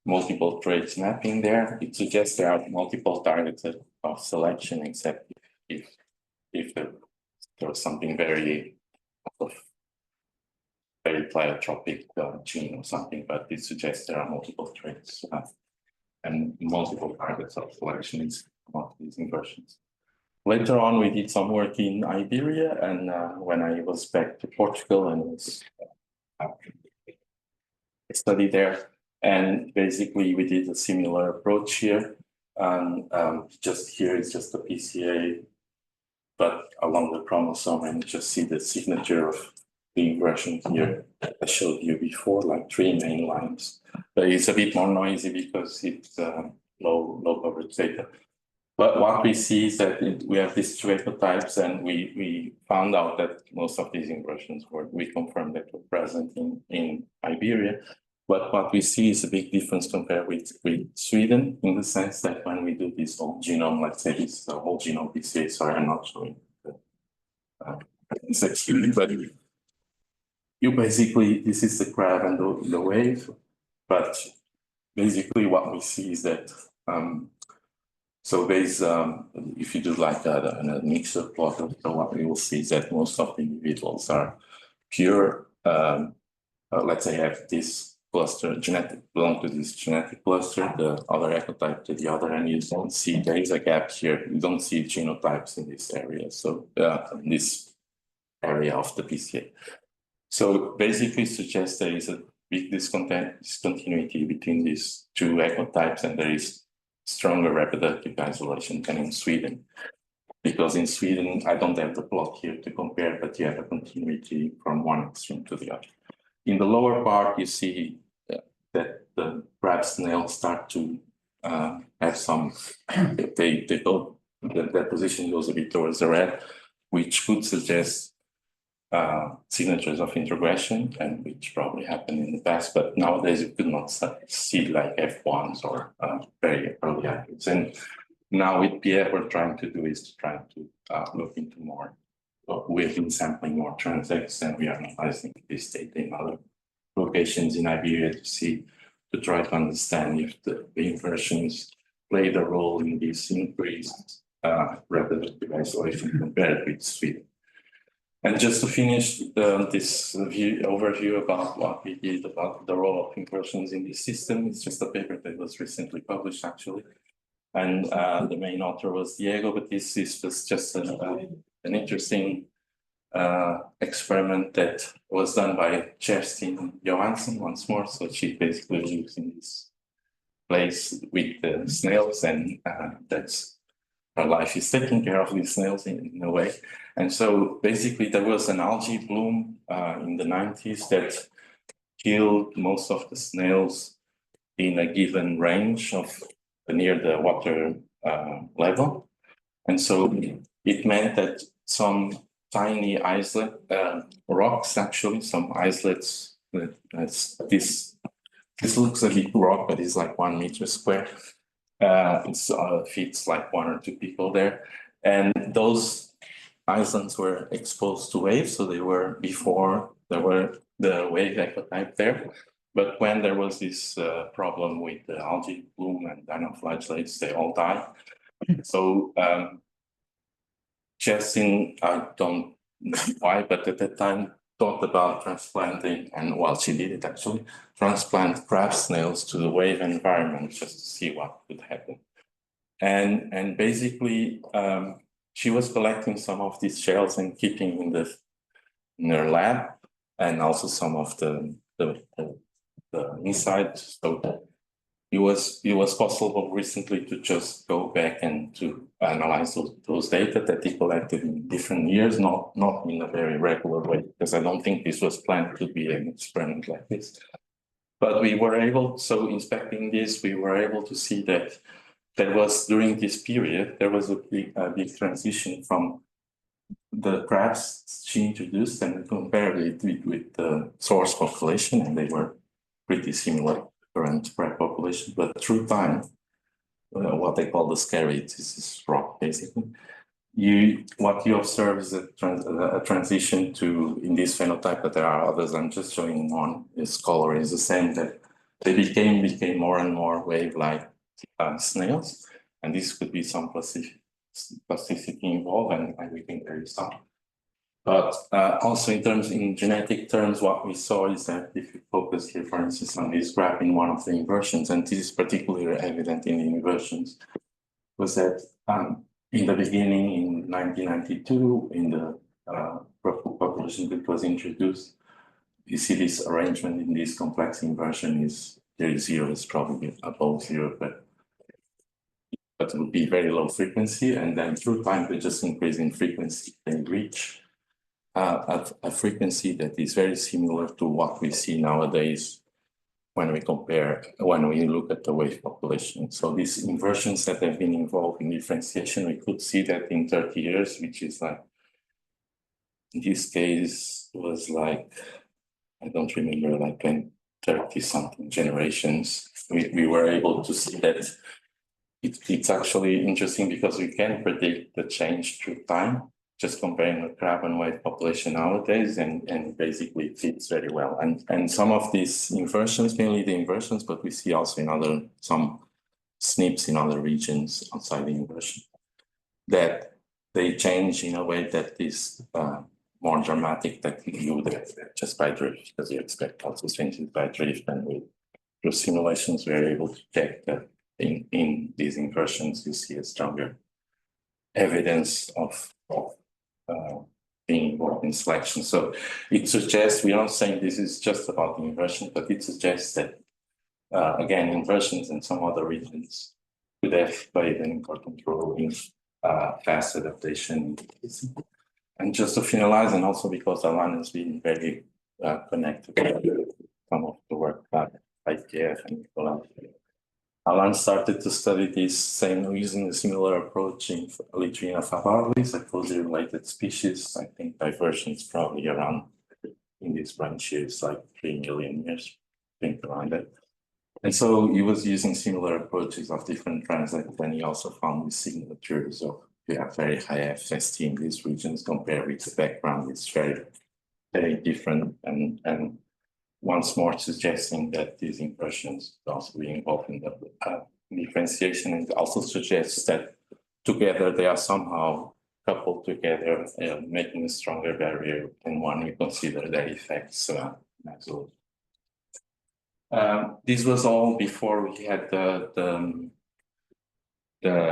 multiple traits mapping there. It suggests there are multiple targets of selection, except if there was something very pleiotropic gene or something, but it suggests there are multiple traits and multiple targets of selection in some of these inversions. Later on, we did some work in Iberia, and when I was back to Portugal and was study there, and basically we did a similar approach here. And just here is just a PCA, but along the chromosome, and you just see the signature of the inversion here I showed you before, like 3 main lines. But it's a bit more noisy because it's low coverage data. But what we see is that we have these 2 ecotypes, and we found out that most of these inversions we confirmed that were present in Iberia. But what we see is a big difference compared with Sweden, in the sense that when we do this whole genome, let's say this is a whole genome PCA, sorry, I'm not showing it's actually, but you basically, this is the graph and the wave, but basically what we see is that so there's if you do like a mixer plot, so what we will see is that most of the individuals are pure, let's say have this cluster belong to this genetic cluster, the other ecotype to the other, and you don't see there is a gap here. You don't see genotypes in this area. So in this area of the PCA. So basically suggests there is a big discontinuity between these 2 ecotypes, and there is stronger reproductive isolation than in Sweden. Because in Sweden, I don't have the plot here to compare, but you have a continuity from one extreme to the other. In the lower part, you see that the crab snails start to have some, their position goes a bit towards the red, which could suggest signatures of introgression, and which probably happened in the past, but nowadays you could not see like F1s or very early actives. And now with PF, we're trying to do is to try to look into more. We've been sampling more transects, and we are analyzing this data in other locations in Iberia to try to understand if the inversions played a role in this increased reproductive isolation compared with Sweden. And just to finish this overview about what we did about the role of inversions in this system, it's just a paper that was recently published actually. And the main author was Diego, but this was just an interesting experiment that was done by Kerstin Johansson once more. So she basically lives in this place with the snails, and that's her life is taking care of these snails in a way. And so basically there was an algae bloom in the 90s that killed most of the snails in a given range of near the water level. And so it meant that some tiny islet rocks, actually, some islets, this looks a big rock, but it's like 1 meter square. It fits like 1 or 2 people there. And those islands were exposed to waves, so they were before there were the wave ecotype there. But when there was this problem with the algae bloom and dinoflagellates, they all died. So Kerstin, I don't know why, but at that time thought about transplanting, and while she did it actually, transplant crab snails to the wave environment just to see what would happen. And basically, she was collecting some of these shells and keeping in her lab, and also some of the inside. So it was possible recently to just go back and to analyze those data that they collected in different years, not in a very regular way, because I don't think this was planned to be an experiment like this. But we were able, so inspecting this, we were able to see that there was, during this period, there was a big transition from the crabs she introduced and compared it with the source population, and they were pretty similar to current crab population. But through time, what they call the scarids, this is rock basically, what you observe is a transition to, in this phenotype, but there are others, I'm just showing one, this color is the same, that they became more and more wave-like snails, and this could be some plasticity involved, and we think there is some. But also in genetic terms, what we saw is that if you focus here, for instance, on this graph in one of the inversions, and this is particularly evident in the inversions, was that in the beginning, in 1992, in the population that was introduced, you see this arrangement in this complex inversion is there is 0, is probably above 0, but it would be very low frequency, and then through time they just increase in frequency and reach a frequency that is very similar to what we see nowadays when we look at the wave population. So these inversions that have been involved in differentiation, we could see that in 30 years, which is like, in this case was like, I don't remember, like 30 something generations, we were able to see that it's actually interesting because we can predict the change through time, just comparing the crab and wave population nowadays, and basically it fits very well. And some of these inversions, mainly the inversions, but we see also in some SNPs in other regions outside the inversion, that they change in a way that is more dramatic than you would expect just by drift, because you expect also changes by drift, and through simulations we are able to check that in these inversions you see a stronger evidence of being involved in selection. So it suggests, we're not saying this is just about the inversion, but it suggests that again, inversions in some other regions could have played an important role in fast adaptation. And just to finalize, and also because Alan has been very connected with some of the work by IPF and Ecology. Alan started to study this using a similar approach in Littorina favorabilis, a closely related species. I think divergence probably around in this branch here is like 3 million years, I think around that. And so he was using similar approaches of different transits, and he also found these signatures of very high FST in these regions compared with the background. It's very, very different, and once more suggesting that these inversions could also be involved in the differentiation, and also suggests that together they are somehow coupled together, making a stronger barrier than one we consider their effects as well. This was all before we had the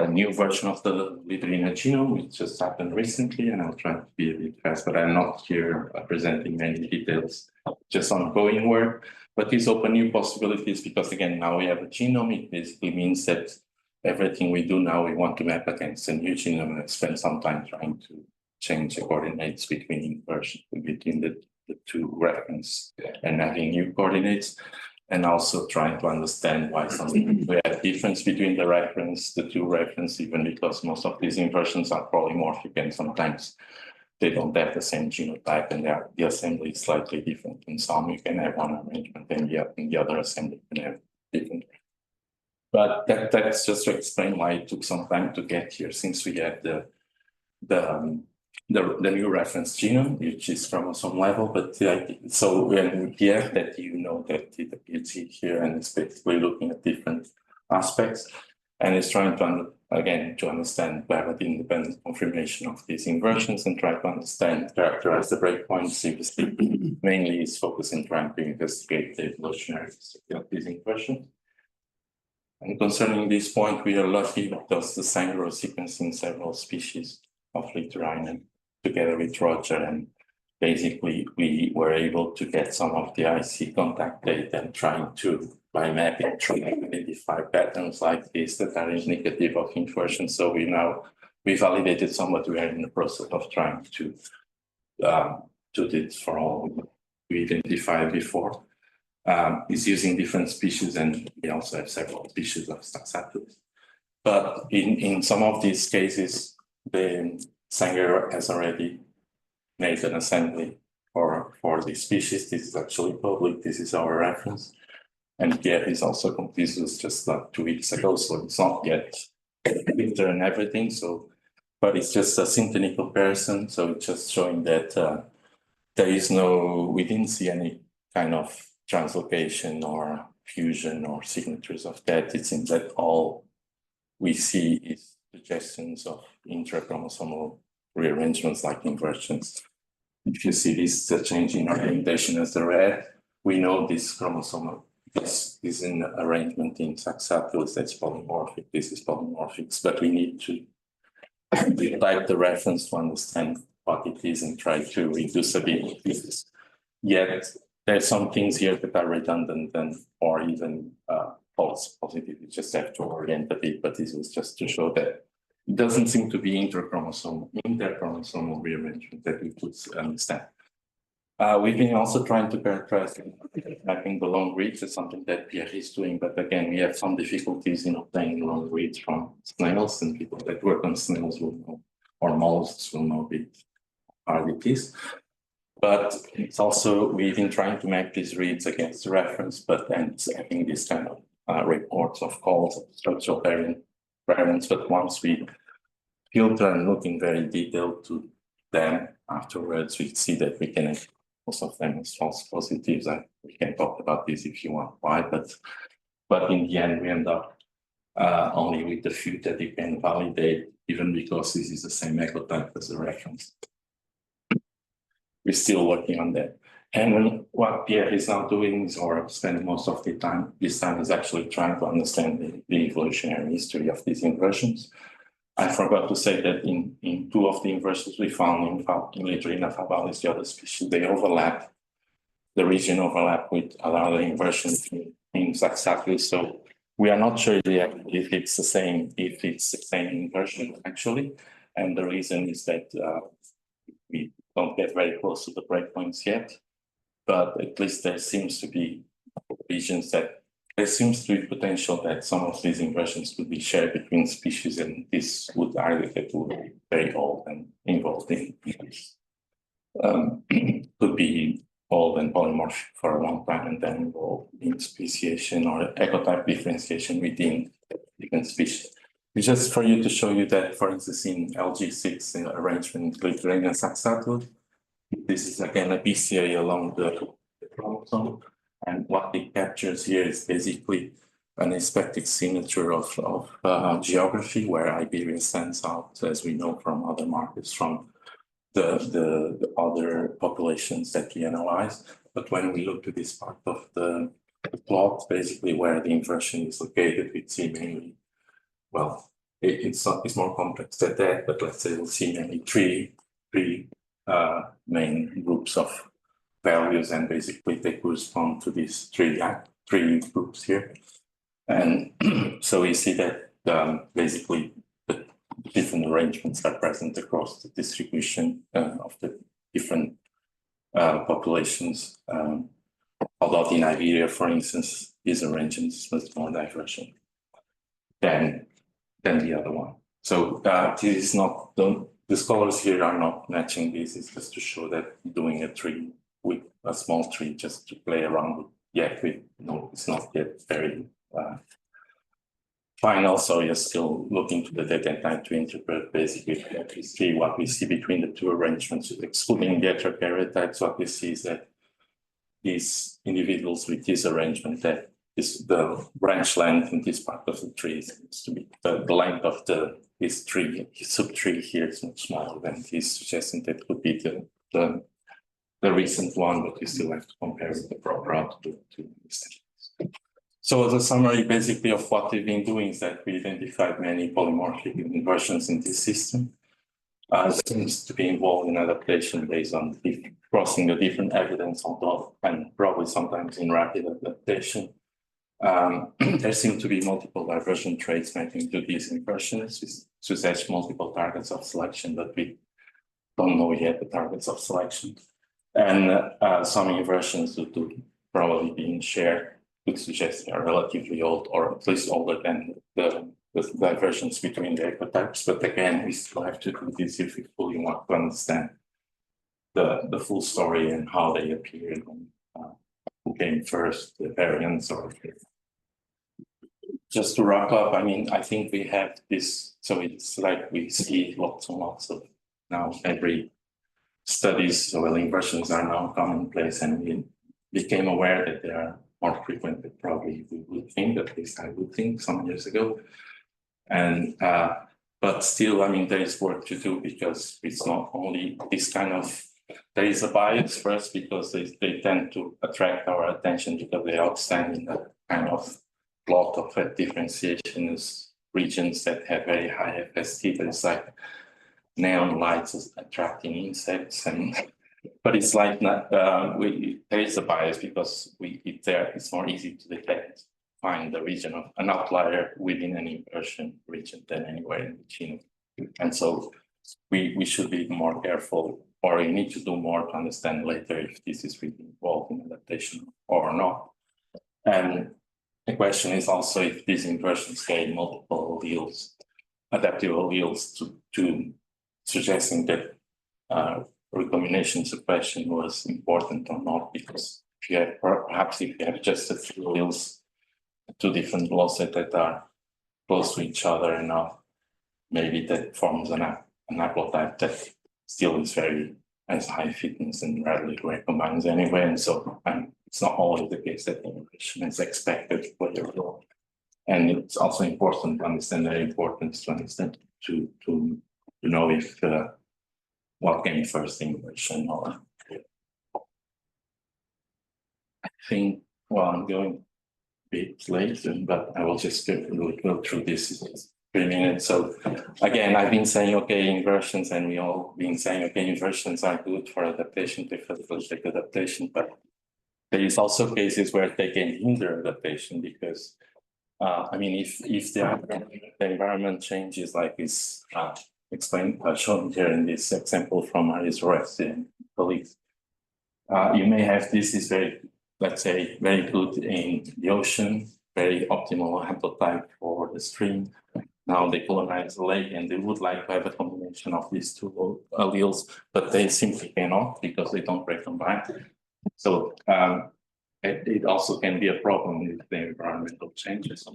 new version of the Littorina genome, which just happened recently, and I'll try to be a bit fast, but I'm not here presenting many details, just ongoing work. But these open new possibilities because, again, now we have a genome. It basically means that everything we do now, we want to map against a new genome and spend some time trying to change the coordinates between inversion, between the two reference and having new coordinates. And also trying to understand why something we have difference between the two reference, even because most of these inversions are polymorphic and sometimes they don't have the same genotype and the assembly is slightly different. In some you can have one arrangement and in the other assembly you can have different. But that's just to explain why it took some time to get here, since we had the new reference genome, which is chromosome level, but so when we have that, you know that you see here, and it's basically looking at different aspects, and it's trying to understand whether the independent confirmation of these inversions and try to characterize the breakpoints. Mainly is focusing trying to investigate the evolutionary history of these inversions. And concerning this point, we are lucky because the Sanger sequencing several species of Littorina together with Roger, and basically we were able to get some of the IC contact data and trying to, by mapping, try to identify patterns like this that are indicative of inversion. So we validated some, but we are in the process of trying to do this for all we identified before. Is using different species, and we also have several species of Saxatus. But in some of these cases, the Sanger has already made an assembly for the species. This is actually public. This is our reference. And Pierre is also, this was just like 2 weeks ago, so it's not yet winter and everything. So, but it's just a synteny comparison. So it's just showing that we didn't see any kind of translocation or fusion or signatures of that. It seems that all we see is suggestions of intrachromosomal rearrangements like inversions. If you see this change in orientation as the red, we know this chromosomal is in arrangement in Saxatus that's polymorphic. This is polymorphic, but we need to type the reference to understand what it is and try to reduce a bit this. Yet there's some things here that are redundant or even false positive. You just have to orient a bit, but this was just to show that it doesn't seem to be interchromosomal rearrangement that we could understand. We've been also trying to characterize mapping the long reads. It's something that Pierre is doing, but again, we have some difficulties in obtaining long reads from snails, and people that work on snails will know, or mollusks will know a bit how it is. But it's also, we've been trying to map these reads against the reference, but then having this kind of reports of calls of structural variants. But once we filter and look in very detailed to them afterwards, we see that we can have most of them as false positives. And we can talk about this if you want why, but in the end, we end up only with the few that you can validate, even because this is the same ecotype as the reference. We're still working on that. And what Pierre is now doing is, or spending most of the time, this time is actually trying to understand the evolutionary history of these inversions. I forgot to say that in two of the inversions we found in Littorina fabalis, the other species, they overlap, the region overlap with another inversion in Saxatus. So we are not sure if it's the same inversion actually. And the reason is that we don't get very close to the breakpoints yet, but at least there seems to be regions that there seems to be potential that some of these inversions could be shared between species, and this would argue that would be very old and involved in could be old and polymorphic for a long time and then involved in speciation or ecotype differentiation within different species. It's just for you to show you that, for instance, in LG6 in arrangement Littorina Saxatus, this is again a BCA along the chromosome, and what it captures here is basically unexpected signature of geography, where Iberia stands out, as we know from other markets, from the other populations that we analyze. But when we look to this part of the plot, basically where the inversion is located, we see mainly, well, it's more complex than that, but let's say we'll see mainly three main groups of values, and basically they correspond to these three groups here. And so we see that basically the different arrangements are present across the distribution of the different populations. Although in Iberia, for instance, these arrangements is much more divergent than the other one. So this is not, the scholars here are not matching this, it's just to show that doing a tree with a small tree just to play around with, yet it's not yet very final, so you're still looking to the data and trying to interpret basically what we see between the two arrangements, excluding the heterokaryotypes. What we see is that these individuals with this arrangement, that is the branch length in this part of the tree seems to be the length of this tree, subtree here is much smaller than this, suggesting that could be the recent one, but we still have to compare with the proper output to understand. So as a summary, basically, of what we've been doing is that we identified many polymorphic inversions in this system. Seems to be involved in adaptation based on crossing the different evidence on top, and probably sometimes in rapid adaptation. There seem to be multiple diversion traits mapping to these inversions, which suggest multiple targets of selection, but we don't know yet the targets of selection. And some inversions due to probably being shared would suggest they are relatively old, or at least older than the divergence between the ecotypes. But again, we still have to do this if we fully want to understand the full story and how they appeared, and who came first, the variants, or just to wrap up. I mean, I think we have this, so it's like we see lots and lots of now every studies, well, inversions are now commonplace, and we became aware that they are more frequent than probably we would think, at least I would think some years ago. And but still, I mean, there is work to do, because it's not only this kind of, there is a bias first, because they tend to attract our attention because they outstand in the kind of plot of differentiation as regions that have very high FST. There's like neon lights attracting insects, and but it's like not, there is a bias because it's more easy to detect, find the region of an outlier within an inversion region than anywhere in the genome. And so we should be more careful, or we need to do more to understand later if this is really involved in adaptation or not. And the question is also if these inversions gain multiple alleles, adaptive alleles, to suggesting that recombination suppression was important or not, because if you have, perhaps if you have just a few alleles, two different velocities that are close to each other enough, maybe that forms an haplotype that still is has high fitness and rarely recombines anyway. And so it's not always the case that the inversion is expected to play a role. And it's also important to understand the importance to understand to know if what came first, inversion or. I think, well, I'm going a bit late, but I will just go through this in 3 minutes. So again, I've been saying, okay, inversions, and we all been saying, okay, inversions are good for adaptation, to physiologic adaptation, but there is also cases where they can hinder adaptation, because I mean, if the environment changes like is shown here in this example from Aris Oresti and colleagues, you may have this is very, let's say, very good in the ocean, very optimal haplotype for the stream. Now they colonize the lake, and they would like to have a combination of these two alleles, but they simply cannot because they don't recombine. So it also can be a problem with the environmental changes,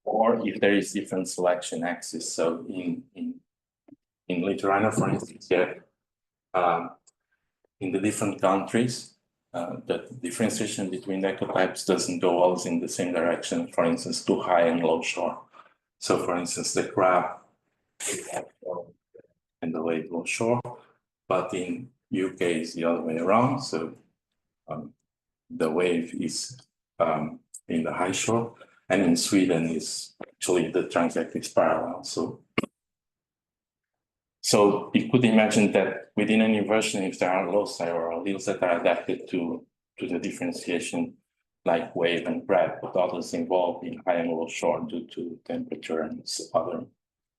or if there is different selection axis. So in Littorina, for instance, in the different countries, the differentiation between ecotypes doesn't go always in the same direction, for instance, to high and low shore. So for instance, the crab and the lake low shore, but in UK is the other way around. So the wave is in the high shore, and in Sweden is actually the transect is parallel. So you could imagine that within an inversion, if there are loci or alleles that are adapted to the differentiation, like wave and crab, but others involved in high and low shore due to temperature and other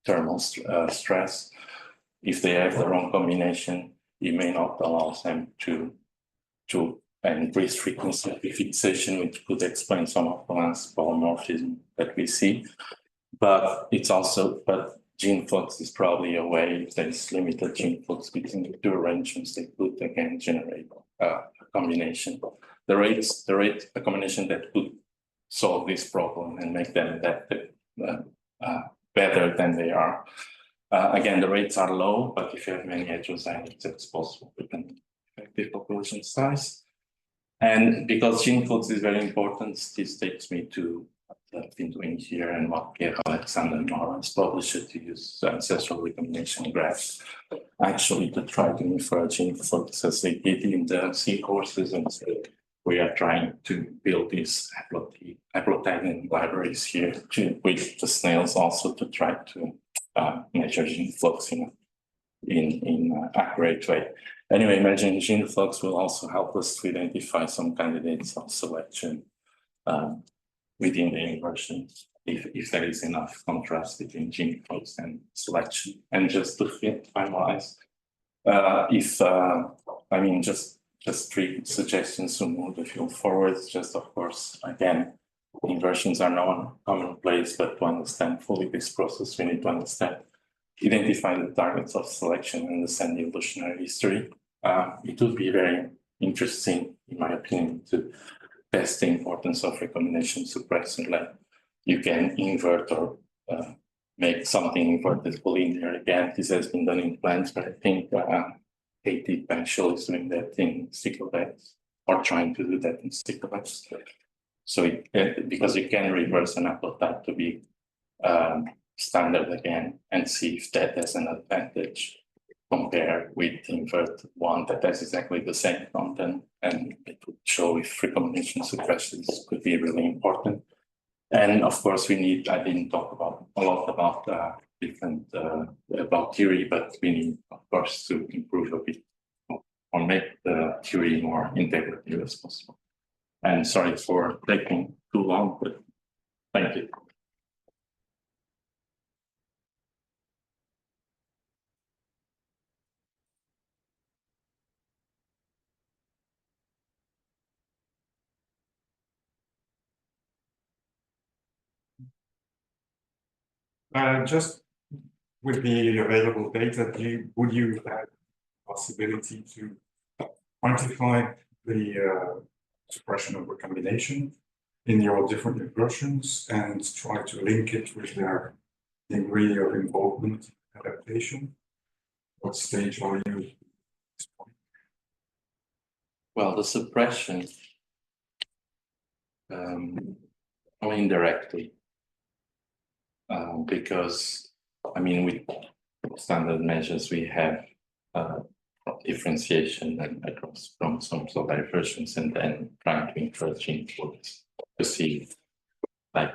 thermal stress, if they have the wrong combination, it may not allow them to increase frequency fixation, which could explain some of the last polymorphism that we see. But it's also, gene flux is probably a way, if there is limited gene flux between the two arrangements, they could again generate a combination. A combination that could solve this problem and make them adapted better than they are. Again, the rates are low, but if you have many heterozygotes, it's possible with an effective population size. And because gene flux is very important, this takes me to what I've been doing here and what Pierre Alexander Morris published to use ancestral recombination graphs, actually to try to infer gene flux as they did in the C courses. And so we are trying to build these haplotype libraries here with the snails also to try to measure gene flux in an accurate way. Anyway, imagine gene flux will also help us to identify some candidates of selection within the inversion, if there is enough contrast between gene flux and selection. And just to finalize, just three suggestions to move the field forward. Just of course, again, inversions are not commonplace, but to understand fully this process, we need to identify the targets of selection and understand the evolutionary history. It would be very interesting, in my opinion, to test the importance of recombination suppressor. Like you can invert or make something invertible in there. Again, this has been done in plants, but I think Katie Panschel is doing that in sticklebacks, or trying to do that in sticklebacks. So because you can reverse an haplotype to be standard again and see if that has an advantage compared with invert one that has exactly the same content, and it would show if recombination suppressions could be really important. And of course, I didn't talk a lot about different about theory, but we need, of course, to improve a bit or make the theory more integrative as possible. And sorry for taking too long, but thank you.
Just with the available data, would you have possibility to quantify the suppression of recombination in your different inversions and try to link it with their degree of involvement adaptation? What stage are you at this point?
Well, the suppression only indirectly, because with standard measures we have differentiation and across chromosomes or diversions, and then trying to infer gene flux to see like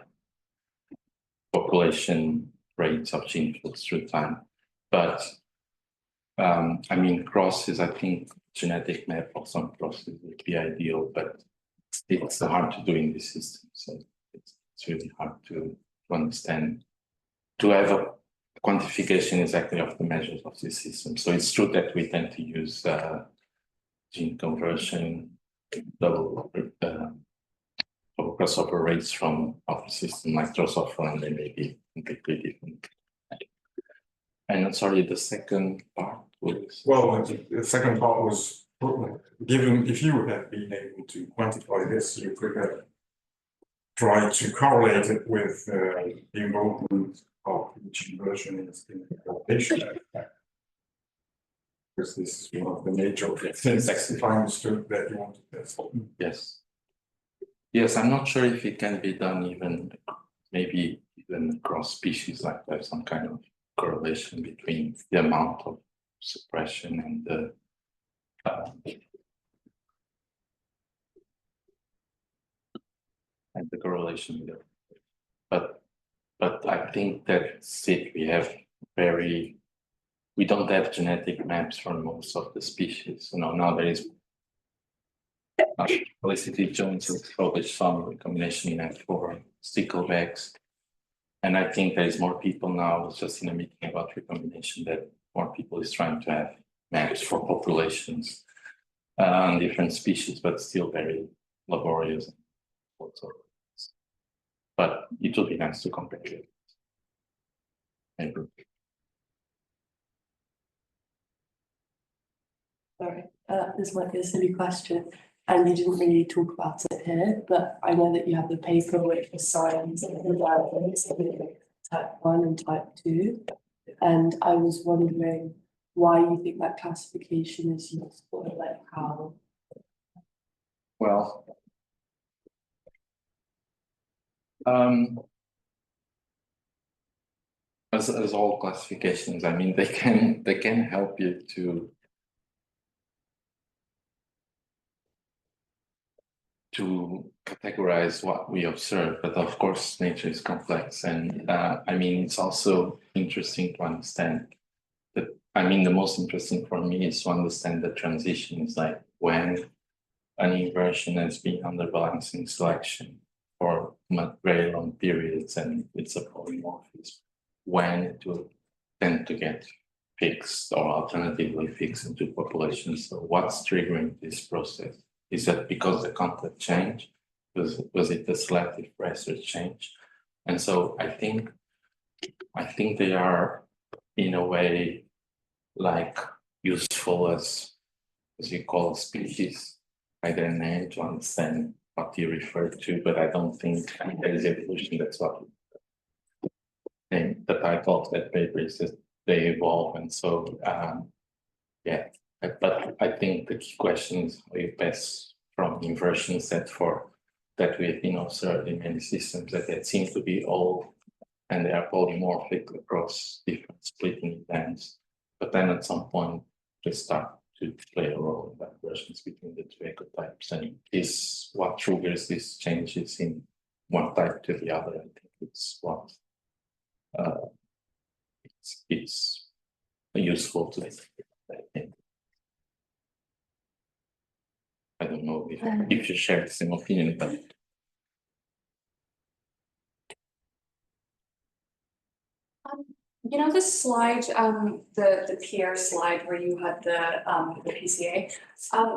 population rates of gene flux through time. But crosses, I think genetic map of some crosses would be ideal, but it's hard to do in this system. So it's really hard to understand, to have a quantification exactly of the measures of this system. So it's true that we tend to use gene conversion, double crossover rates from a system like Drosophila, and they may be completely different. And sorry, the second part was?
Well, the second part was, given if you had been able to quantify this, you could have tried to correlate it with the involvement of each inversion in the adaptation. Because this is one of the major things, if I understood, that you want to test.
Yes. Yes, I'm not sure if it can be done even, maybe even across species, like there's some kind of correlation between the amount of suppression and the correlation with it. But I think that's it. We don't have genetic maps for most of the species. Now there is Felicity Jones has published some recombination net for sticklebacks. And I think there is more people now, just in a meeting about recombination, that more people is trying to have maps for populations on different species, but still very laborious. But it would be nice to compare it.
Sorry, this might be a silly question, and you didn't really talk about it here, but I know that you have the paper which assigns the type 1 and type 2, and I was wondering why you think that classification is useful, like how.
Well, as all classifications, I mean, they can help you to categorize what we observe, but of course nature is complex, and I mean, it's also interesting to understand that, I mean, the most interesting for me is to understand the transitions, like when an inversion has been under balancing selection for very long periods and it's a polymorphism, when it will tend to get fixed or alternatively fixed into populations. So what's triggering this process? Is that because the content changed? Was it the selective pressure change? And so I think they are in a way like useful as you call species by their name to understand what you refer to, but I don't think there is evolution. That's what and the title of that paper is that they evolve, and so yeah. But I think the key question is how you pass from inversions that we have been observed in many systems that seem to be old and they are polymorphic across different splitting events. But then at some point they start to play a role in diversions between the two ecotypes. And is what triggers these changes in one type to the other. I think it's what it's useful to I think. I don't know if you share the same opinion, but
You know, the slide, the PR slide where you had the PCA,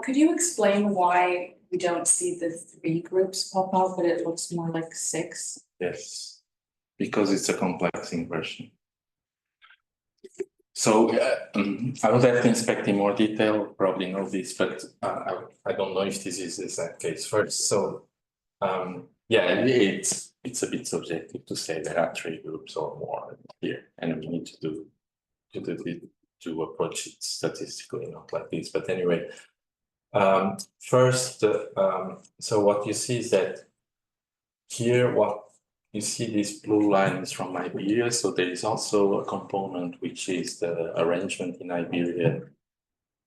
could you explain why we don't see the 3 groups pop out, but it looks more like 6?
yes, because it's a complex inversion. So I would have to inspect in more detail, probably know this, but I don't know if this is the exact case first. So yeah, it's a bit subjective to say there are 3 groups or more here, and we need to approach it statistically, not like this. But anyway, first, so what you see is that here, what you see these blue lines from Iberia. So there is also a component which is the arrangement in Iberia.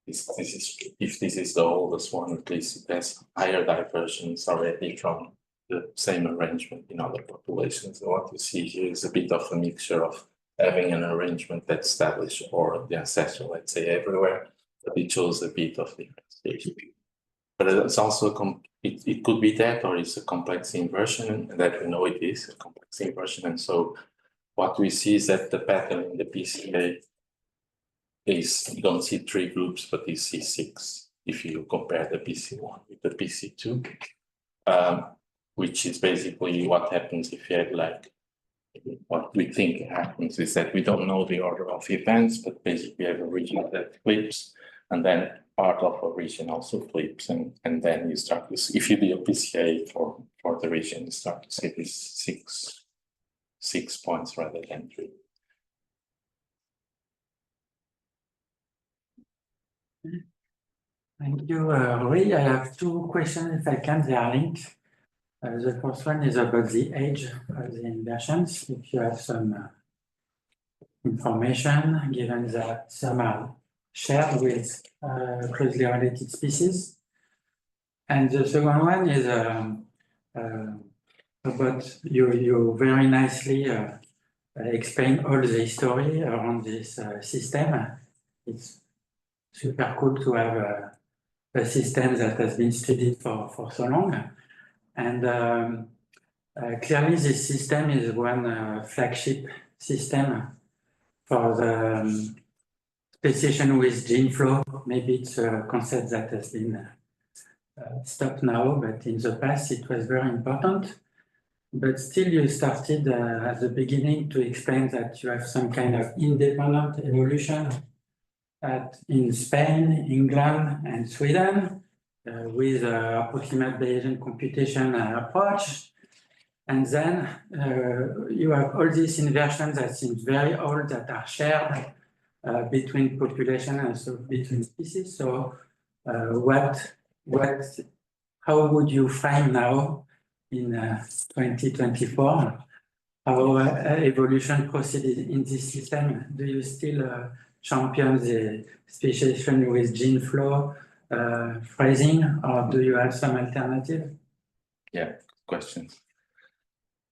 If this is the oldest one, at least it has higher diversions already from the same arrangement in other populations. So what you see here is a bit of a mixture of having an arrangement that's established or the ancestral, let's say, everywhere, but it shows a bit of differentiation. But it's also it could be that, or it's a complex inversion, and that we know it is a complex inversion. And so what we see is that the pattern in the PCA is you don't see 3 groups, but you see 6 if you compare the PC1 with the PC2, which is basically what happens if you have like, what we think happens is that we don't know the order of events, but basically we have a region that flips, and then part of a region also flips, and then you start to see, if you do a PCA for the region, you start to see these 6 points rather than 3.
Thank you, Rui. I have two questions, if I can, they are linked. The first one is about the age of the inversions. If you have some information, given that some are shared with closely related species. And the second one is about you very nicely explain all the history around this system. It's super cool to have a system that has been studied for so long. And clearly this system is one flagship system for the speciation with gene flow. Maybe it's a concept that has been stopped now, but in the past it was very important. But still you started at the beginning to explain that you have some kind of independent evolution in Spain, England, and Sweden with approximate Bayesian computation approach. And then you have all these inversions that seem very old that are shared between population and so between species. So how would you find now in 2024 how evolution proceeded in this system? Do you still champion the speciation with gene flow phrasing, or do you have some alternative?
Yeah, questions.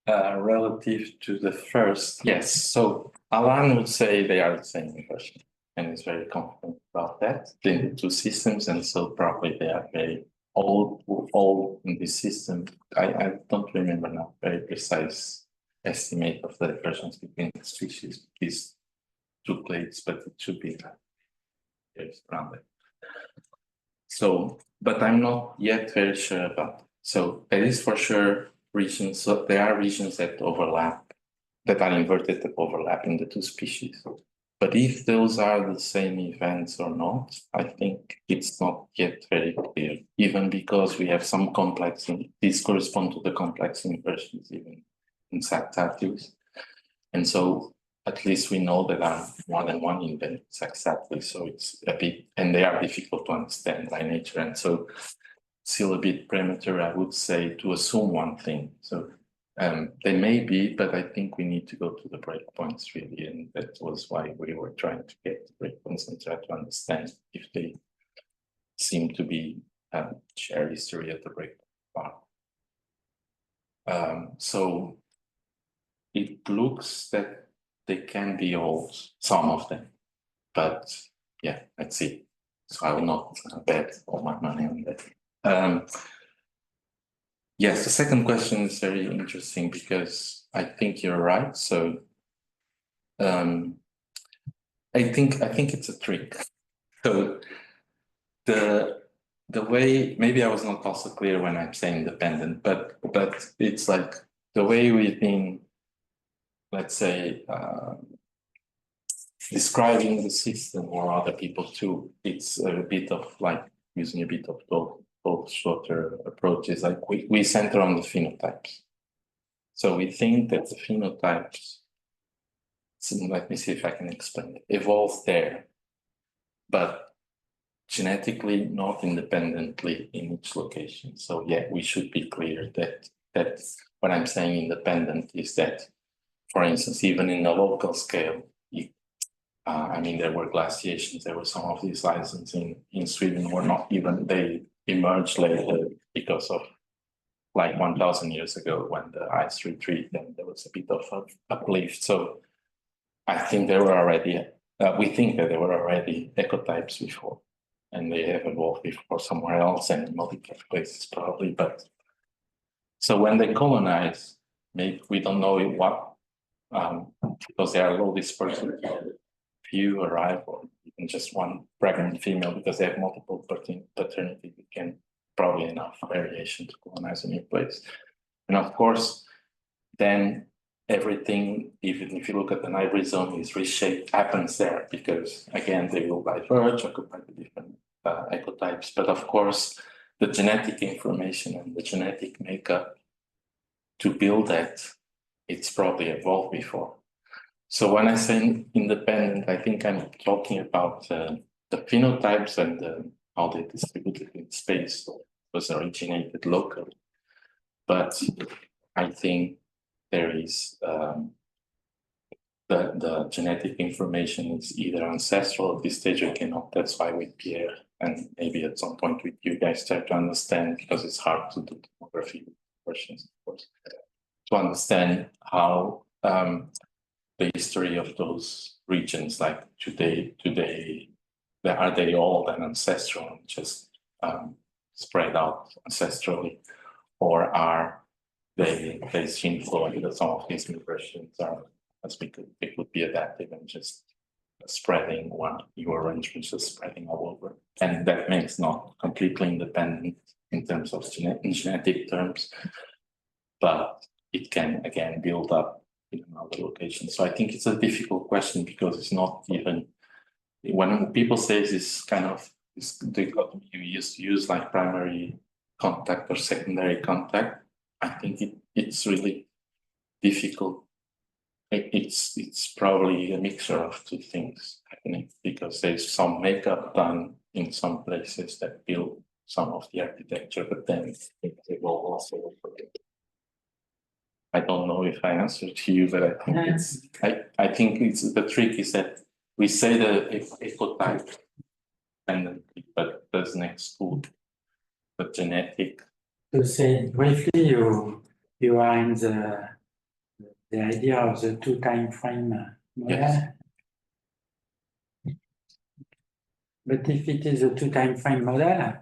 Relative to the first, yes. So Alan would say they are the same inversion, and is very confident about that in the two systems, and so probably they are very old in this system. I don't remember now very precise estimate of the divergence between the species, these two plates, but it should be around it. So, but I'm not yet very sure about it. So there is for sure regions, so there are regions that overlap, that are inverted, that overlap in the two species. But if those are the same events or not, I think it's not yet very clear, even because we have some complex, these correspond to the complex inversions even in Sagittarius. And so at least we know there are more than one event exactly. So it's a bit, and they are difficult to understand by nature. And so still a bit premature, I would say, to assume one thing. So they may be, but I think we need to go to the breakpoints really. And that was why we were trying to get the breakpoints and try to understand if they seem to be share history at the breakpoint. So it looks that they can be old, some of them, but yeah, let's see. So I will not bet all my money on that. Yes, the second question is very interesting because I think you're right. So I think it's a trick. So the way, maybe I was not also clear when I'm saying independent, but it's like the way we've been, let's say, describing the system or other people too, it's a bit of like using a bit of both shorter approaches. Like we center on the phenotypes. So we think that the phenotypes, so let me see if I can explain it, evolve there, but genetically not independently in each location. So yeah, we should be clear that what I'm saying independent is that, for instance, even in a local scale, I mean, there were glaciations, there were some of these islands in Sweden were not even, they emerged later because of like 1,000 years ago when the ice retreated and there was a bit of uplift. So I think there were already, we think that there were already ecotypes before and they have evolved before somewhere else and in multiple places probably. But so when they colonize, maybe we don't know what, because they are low dispersed, few arrive or even just one pregnant female because they have multiple paternity, we can probably enough variation to colonize a new place. And of course, then everything, even if you look at the hybrid zone, is reshaped, happens there because again, they will diverge, occupy the different ecotypes. But of course, the genetic information and the genetic makeup to build that, it's probably evolved before. So when I say independent, I think I'm talking about the phenotypes and how they distributed in space was originated locally. But I think there is the genetic information is either ancestral at this stage or cannot. That's why with Pierre and maybe at some point with you guys try to understand, because it's hard to do demography questions, of course, to understand how the history of those regions, like today, are they all then ancestral, just spread out ancestrally, or are they gene flow, and some of these migrations are, as it could be adaptive and just spreading one new arrangement, just spreading all over, and that makes not completely independent in terms of genetic terms, but it can again build up in another location. So I think it's a difficult question because it's not even, when people say this kind of you use like primary contact or secondary contact, I think it's really difficult. It's probably a mixture of two things happening, because there's some makeup done in some places that build some of the architecture, but then they will also. I don't know if I answered to you, but I think it's the trick is that we say the ecotype independently, but doesn't exclude the genetic.
To say briefly, you are in the idea of the two time frame model.
Yes.
But if it is a two time frame model,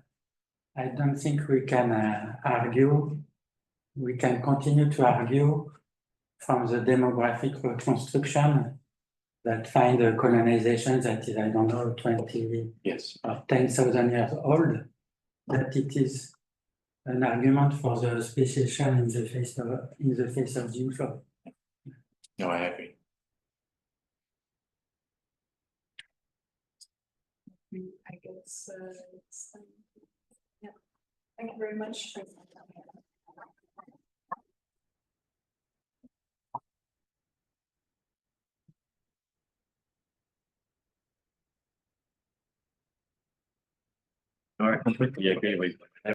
I don't think we can argue. We can continue to argue from the demographic reconstruction that find a colonization that is, I don't know, 20
Yes.
or 10,000 years old, that it is an argument for the speciation in the face of gene flow.
No, I agree.
I guess, yeah, thank you very much.
No, I completely agree with